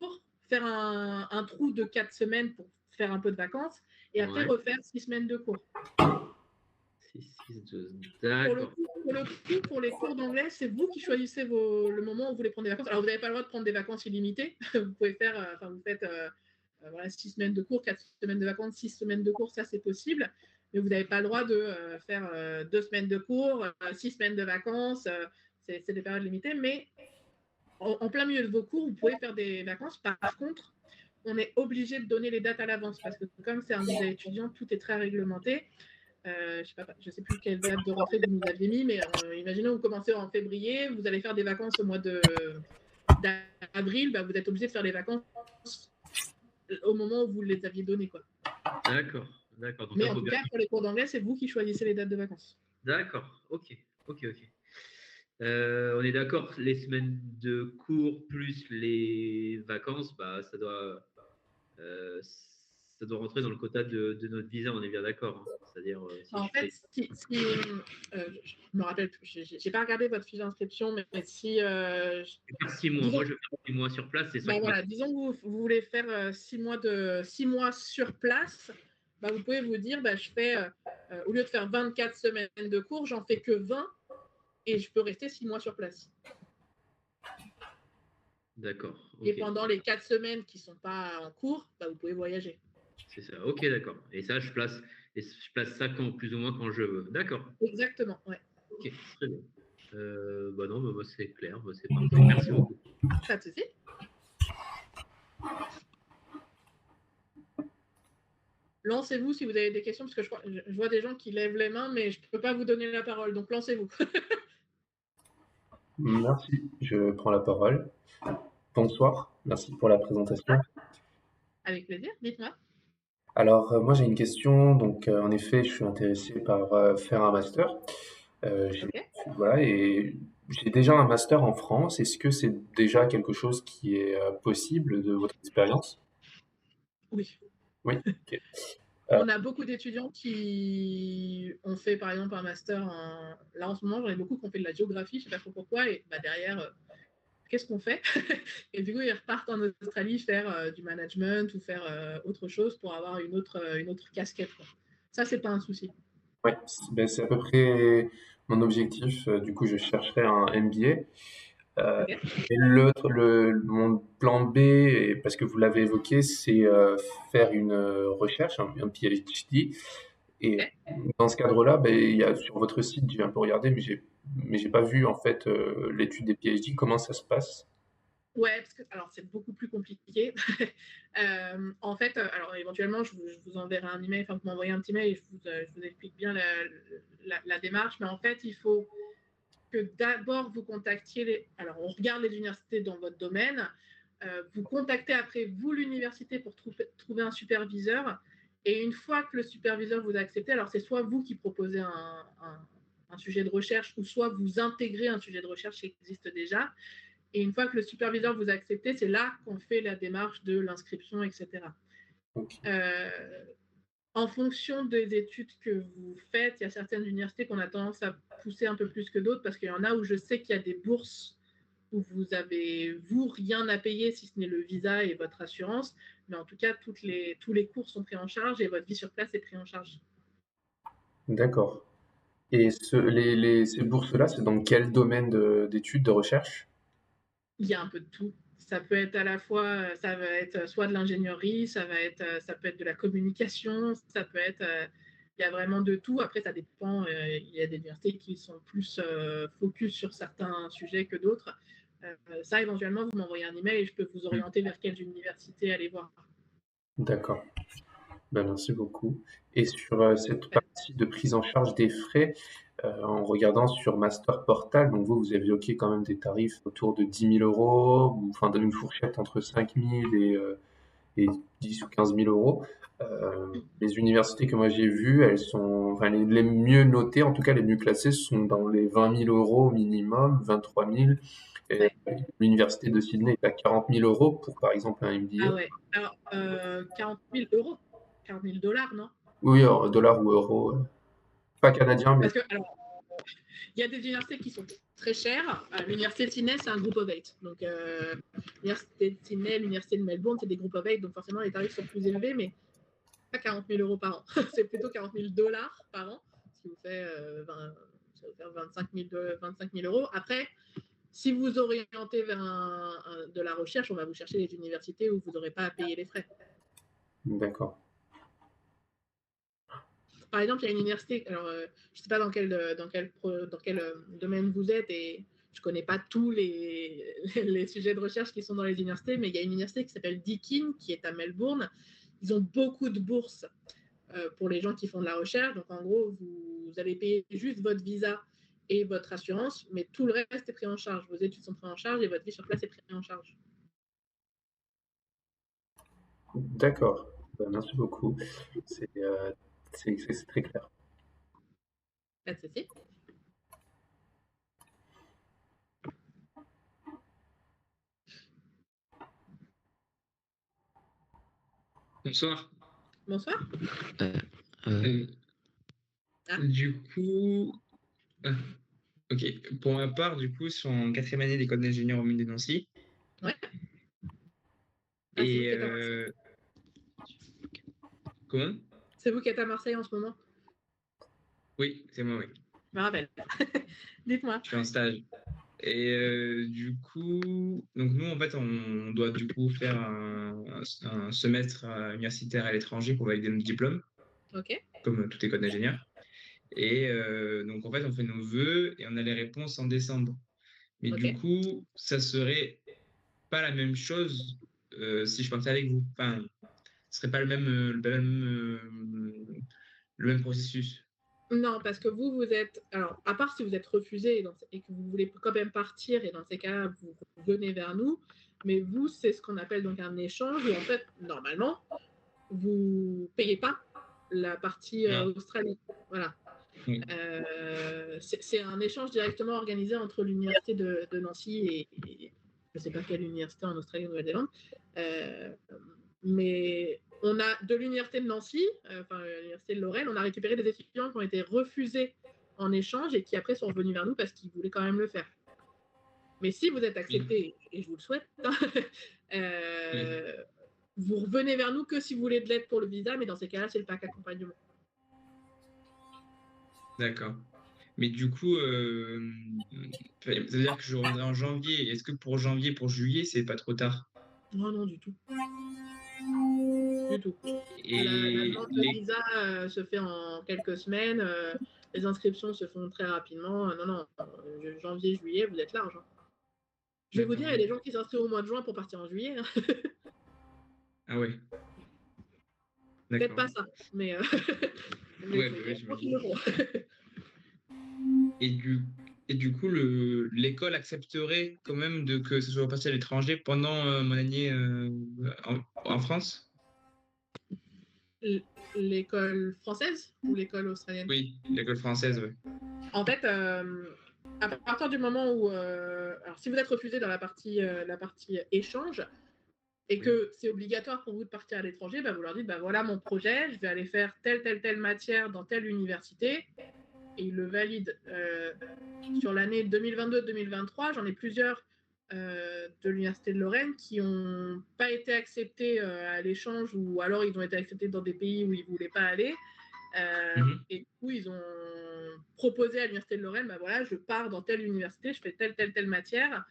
[SPEAKER 1] faire un trou de 4 semaines pour faire un peu de vacances, et après refaire 6 semaines de cours.
[SPEAKER 3] 6, 12.
[SPEAKER 1] Pour le
[SPEAKER 3] D'accord.
[SPEAKER 1] coup, pour les cours d'anglais, c'est vous qui choisissez le moment où vous voulez prendre des vacances. Alors, vous n'avez pas le droit de prendre des vacances illimitées. Vous pouvez faire, vous faites voilà, 6 semaines de cours, 4 semaines de vacances, 6 semaines de cours, ça c'est possible. Mais vous n'avez pas le droit de faire 2 semaines de cours, 6 semaines de vacances. C'est des périodes limitées. Mais en plein milieu de vos cours, vous pouvez faire des vacances. Par contre, on est obligé de donner les dates à l'avance parce que comme c'est un visa étudiant, tout est très réglementé. Je ne sais plus quelle date de rentrée vous nous aviez mis, mais imaginons vous commencez en février, vous allez faire des vacances au mois d'avril, vous êtes obligé de faire les vacances au moment où vous les aviez données. Quoi.
[SPEAKER 3] D'accord. Donc
[SPEAKER 1] Mais
[SPEAKER 3] là,
[SPEAKER 1] en
[SPEAKER 3] faut
[SPEAKER 1] tout
[SPEAKER 3] bien.
[SPEAKER 1] cas, pour les cours d'anglais, c'est vous qui choisissez les dates de vacances.
[SPEAKER 3] D'accord. Ok. On est d'accord, les semaines de cours plus les vacances, ça doit rentrer dans le quota de notre visa, on est bien d'accord. Hein. C'est-à-dire, si
[SPEAKER 1] En
[SPEAKER 3] je
[SPEAKER 1] fait,
[SPEAKER 3] fais
[SPEAKER 1] je me rappelle plus, j'ai pas regardé votre fiche d'inscription, mais si,
[SPEAKER 3] 6 mois,
[SPEAKER 1] disons,
[SPEAKER 3] moi je vais faire 6 mois sur place, c'est 5 mois.
[SPEAKER 1] voilà, disons que vous voulez faire 6 mois sur place, vous pouvez vous dire, je fais, au lieu de faire 24 semaines de cours, j'en fais que 20 et je peux rester 6 mois sur place.
[SPEAKER 3] D'accord.
[SPEAKER 1] Et pendant les 4 semaines qui ne sont pas en cours, vous pouvez voyager.
[SPEAKER 3] C'est ça, ok, d'accord. Et ça, je place ça plus ou moins quand je veux. D'accord.
[SPEAKER 1] Exactement, ouais.
[SPEAKER 3] Ok, très bien. Non, c'est clair, c'est parfait. Merci beaucoup.
[SPEAKER 1] Pas de souci. Lancez-vous si vous avez des questions, parce que je vois des gens qui lèvent les mains, mais je ne peux pas vous donner la parole, donc lancez-vous.
[SPEAKER 4] Merci, je prends la parole. Bonsoir, merci pour la présentation.
[SPEAKER 1] Avec plaisir, dites-moi.
[SPEAKER 4] Alors, moi j'ai une question. Donc, en effet, je suis intéressé par faire un master. Voilà, et j'ai déjà un master en France. Est-ce que c'est déjà quelque chose qui est possible de votre expérience?
[SPEAKER 1] Oui.
[SPEAKER 4] Oui, ok.
[SPEAKER 1] On a beaucoup d'étudiants qui ont fait, par exemple, un master Là, en ce moment, j'en ai beaucoup qui ont fait de la géographie, je ne sais pas trop pourquoi, et derrière, qu'est-ce qu'on fait? Et du coup, ils repartent en Australie faire du management ou faire autre chose pour avoir une autre casquette. Quoi. Ça, c'est pas un souci.
[SPEAKER 4] Ouais, c'est à peu près mon objectif. Du coup, je chercherai un MBA.
[SPEAKER 1] Okay.
[SPEAKER 4] Et mon plan B, parce que vous l'avez évoqué, c'est faire une recherche, un PhD. Et
[SPEAKER 1] Okay.
[SPEAKER 4] dans ce cadre-là, il y a, sur votre site, j'ai un peu regardé, mais j'ai pas vu en fait l'étude des PhD. Comment ça se passe?
[SPEAKER 1] Ouais, parce que alors c'est beaucoup plus compliqué. En fait, alors éventuellement, je vous enverrai un email, vous m'envoyez un petit mail et je vous explique bien la démarche. Mais en fait, il faut que d'abord vous contactiez alors on regarde les universités dans votre domaine, vous contactez après vous l'université pour trouver un superviseur. Et une fois que le superviseur vous a accepté, alors c'est soit vous qui proposez un sujet de recherche, ou soit vous intégrez un sujet de recherche qui existe déjà. Et une fois que le superviseur vous a accepté, c'est là qu'on fait la démarche de l'inscription, etc.
[SPEAKER 4] Okay.
[SPEAKER 1] En fonction des études que vous faites, il y a certaines universités qu'on a tendance à pousser un peu plus que d'autres, parce qu'il y en a où je sais qu'il y a des bourses où vous avez, rien à payer si ce n'est le visa et votre assurance. Mais en tout cas, tous les cours sont pris en charge et votre vie sur place est prise en charge.
[SPEAKER 4] D'accord. Et ces bourses-là, c'est dans quel domaine d'études, de recherche?
[SPEAKER 1] Il y a un peu de tout. Ça peut être à la fois, ça va être soit de l'ingénierie, ça peut être de la communication, ça peut être, il y a vraiment de tout. Après, ça dépend. Il y a des universités qui sont plus focus sur certains sujets que d'autres. Ça, éventuellement, vous m'envoyez un email et je peux vous orienter vers quelles universités aller voir.
[SPEAKER 4] D'accord. Merci beaucoup. Et sur cette partie de prise en charge des frais, en regardant sur Master Portal, donc vous avez évoqué quand même des tarifs autour de 10 000 euros, ou enfin d'une fourchette entre 5 000 et 10 ou 15 000 euros. Les universités que moi j'ai vues, elles sont, enfin, les mieux notées, en tout cas les mieux classées, sont dans les 20 000 euros minimum, 23 000. Et
[SPEAKER 1] Ouais.
[SPEAKER 4] l'université de Sydney est à 40 000 euros pour, par exemple, un MBA.
[SPEAKER 1] Ah ouais. Alors, 40 000 euros, 40 000 dollars, non?
[SPEAKER 4] Oui, en dollars ou euros. Pas canadien, mais
[SPEAKER 1] Parce que, alors, il y a des universités qui sont très chères. L'université de Sydney, c'est un group of 8. Donc, l'université de Sydney, l'université de Melbourne, c'est des groupes of 8. Donc, forcément, les tarifs sont plus élevés, mais pas 40 000 euros par an. C'est plutôt 40 000 dollars par an. qui vous fait, ça va faire 25 000 euros. Après, si vous orientez vers de la recherche, on va vous chercher des universités où vous n'aurez pas à payer les frais.
[SPEAKER 4] D'accord.
[SPEAKER 1] Par exemple, il y a une université, alors je ne sais pas dans quel domaine vous êtes et je ne connais pas tous les sujets de recherche qui sont dans les universités, mais il y a une université qui s'appelle Deakin, qui est à Melbourne. Ils ont beaucoup de bourses pour les gens qui font de la recherche. Donc en gros, vous allez payer juste votre visa et votre assurance, mais tout le reste est pris en charge. Vos études sont prises en charge et votre vie sur place est prise en charge.
[SPEAKER 4] D'accord. Merci beaucoup. C'est très clair.
[SPEAKER 1] Pas de souci.
[SPEAKER 5] Bonsoir.
[SPEAKER 1] Bonsoir.
[SPEAKER 5] Du coup, ok. Pour ma part, du coup, je suis en 4e année d'école d'ingénieur au mines de Nancy.
[SPEAKER 1] Ouais.
[SPEAKER 5] Et comment?
[SPEAKER 1] C'est vous qui êtes à Marseille en ce moment?
[SPEAKER 5] Oui, c'est moi, oui.
[SPEAKER 1] Je me rappelle. Dites-moi.
[SPEAKER 5] Je suis en stage. Et du coup, donc nous, en fait, on doit du coup faire un semestre universitaire à l'étranger pour valider notre diplôme,
[SPEAKER 1] Ok.
[SPEAKER 5] comme toute école d'ingénieur. Et donc, en fait, on fait nos vœux et on a les réponses en décembre. Mais
[SPEAKER 1] Ok.
[SPEAKER 5] du coup, ça serait pas la même chose si je partais avec vous. Enfin, ce serait pas le même processus.
[SPEAKER 1] Non, parce que vous êtes. Alors, à part si vous êtes refusé et que vous voulez quand même partir, et dans ces cas-là, vous venez vers nous. Mais vous, c'est ce qu'on appelle donc un échange où, en fait, normalement, vous payez pas la partie
[SPEAKER 5] Non.
[SPEAKER 1] Australie. Voilà.
[SPEAKER 5] Oui.
[SPEAKER 1] C'est un échange directement organisé entre l'université de Nancy et je ne sais pas quelle université en Australie ou Nouvelle-Zélande. Mais on a de l'université de Nancy, l'université de Lorraine, on a récupéré des étudiants qui ont été refusés en échange et qui après sont revenus vers nous parce qu'ils voulaient quand même le faire. Mais si vous êtes accepté, et je vous le souhaite, vous revenez vers nous que si vous voulez de l'aide pour le visa, mais dans ces cas-là, c'est le pack accompagnement.
[SPEAKER 5] D'accord. Mais du coup, ça veut dire que je reviendrai en janvier. Est-ce que pour janvier, pour juillet, c'est pas trop tard?
[SPEAKER 1] Non, non, du tout. Du tout.
[SPEAKER 5] Et
[SPEAKER 1] La demande de visa se fait en quelques semaines. Les inscriptions se font très rapidement. Non, janvier, juillet, vous êtes large. Hein. Je vais vous dire, il y a des gens qui s'inscrivent au mois de juin pour partir en juillet. Hein.
[SPEAKER 5] Ah ouais.
[SPEAKER 1] Peut-être pas ça, mais
[SPEAKER 5] ouais, et du coup, l'école accepterait quand même que ce soit passé à l'étranger pendant mon année en France?
[SPEAKER 1] L'école française ou l'école australienne?
[SPEAKER 5] Oui, l'école française, oui.
[SPEAKER 1] En fait, à partir du moment où... alors, si vous êtes refusé dans la partie échange et que c'est obligatoire pour vous de partir à l'étranger, vous leur dites, voilà mon projet, je vais aller faire telle matière dans telle université. Et ils le valident sur l'année 2022-2023. J'en ai plusieurs de l'Université de Lorraine qui n'ont pas été acceptés à l'échange ou alors ils ont été acceptés dans des pays où ils ne voulaient pas aller. Et du coup, ils ont proposé à l'Université de Lorraine, voilà, je pars dans telle université, je fais telle matière,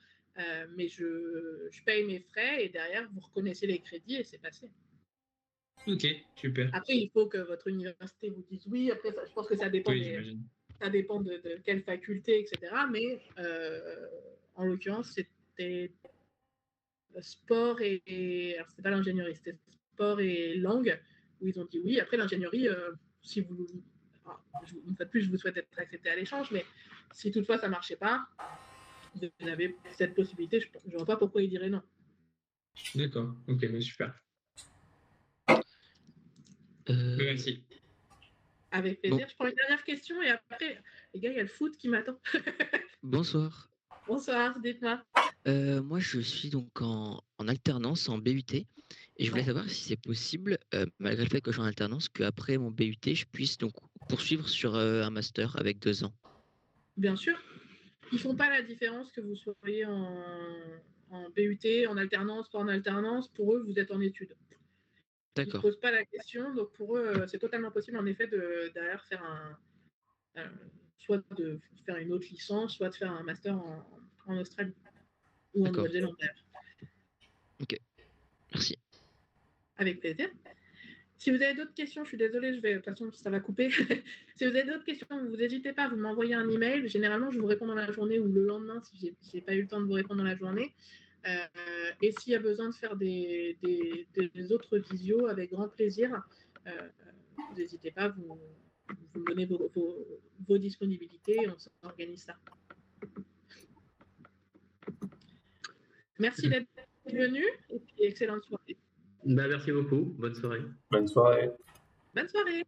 [SPEAKER 1] mais je paye mes frais et derrière, vous reconnaissez les crédits et c'est passé.
[SPEAKER 5] Ok, super.
[SPEAKER 1] Après, il faut que votre université vous dise oui. Après, je pense que ça dépend ça dépend de quelle faculté, etc. Mais en l'occurrence, c'était sport alors c'est pas l'ingénierie, c'était sport et langue où ils ont dit oui. Après l'ingénierie, si vous, une fois de plus, je vous souhaite être accepté à l'échange, mais si toutefois ça marchait pas, vous avez cette possibilité. Je ne vois pas pourquoi ils diraient non.
[SPEAKER 5] D'accord. Ok, mais super. Merci.
[SPEAKER 1] Avec plaisir. Bon. Je prends une dernière question et après, les gars, il y a le foot qui m'attend.
[SPEAKER 6] Bonsoir.
[SPEAKER 1] Bonsoir, dites-moi.
[SPEAKER 6] Moi, je suis donc en alternance en BUT et je voulais savoir si c'est possible, malgré le fait que je suis en alternance, qu'après mon BUT, je puisse donc poursuivre sur un master avec 2 ans.
[SPEAKER 1] Bien sûr. Ils ne font pas la différence que vous soyez en BUT, en alternance, pas en alternance. Pour eux, vous êtes en études.
[SPEAKER 6] D'accord.
[SPEAKER 1] Ils ne posent pas la question. Donc, pour eux, c'est totalement possible, en effet, derrière faire soit de faire une autre licence, soit de faire un master en Australie ou en
[SPEAKER 6] D'accord.
[SPEAKER 1] Nouvelle-Zélande d'ailleurs.
[SPEAKER 6] Ok, merci.
[SPEAKER 1] Avec plaisir. Si vous avez d'autres questions, je suis désolée, de toute façon, ça va couper. Si vous avez d'autres questions, vous n'hésitez pas, vous m'envoyez un email. Généralement, je vous réponds dans la journée ou le lendemain si je n'ai pas eu le temps de vous répondre dans la journée. Et s'il y a besoin de faire des autres visios, avec grand plaisir, vous n'hésitez pas, vous me donnez vos disponibilités et on s'organise ça. Merci d'être venu et puis excellente soirée.
[SPEAKER 3] Merci beaucoup. Bonne soirée.
[SPEAKER 4] Bonne soirée.
[SPEAKER 1] Bonne soirée.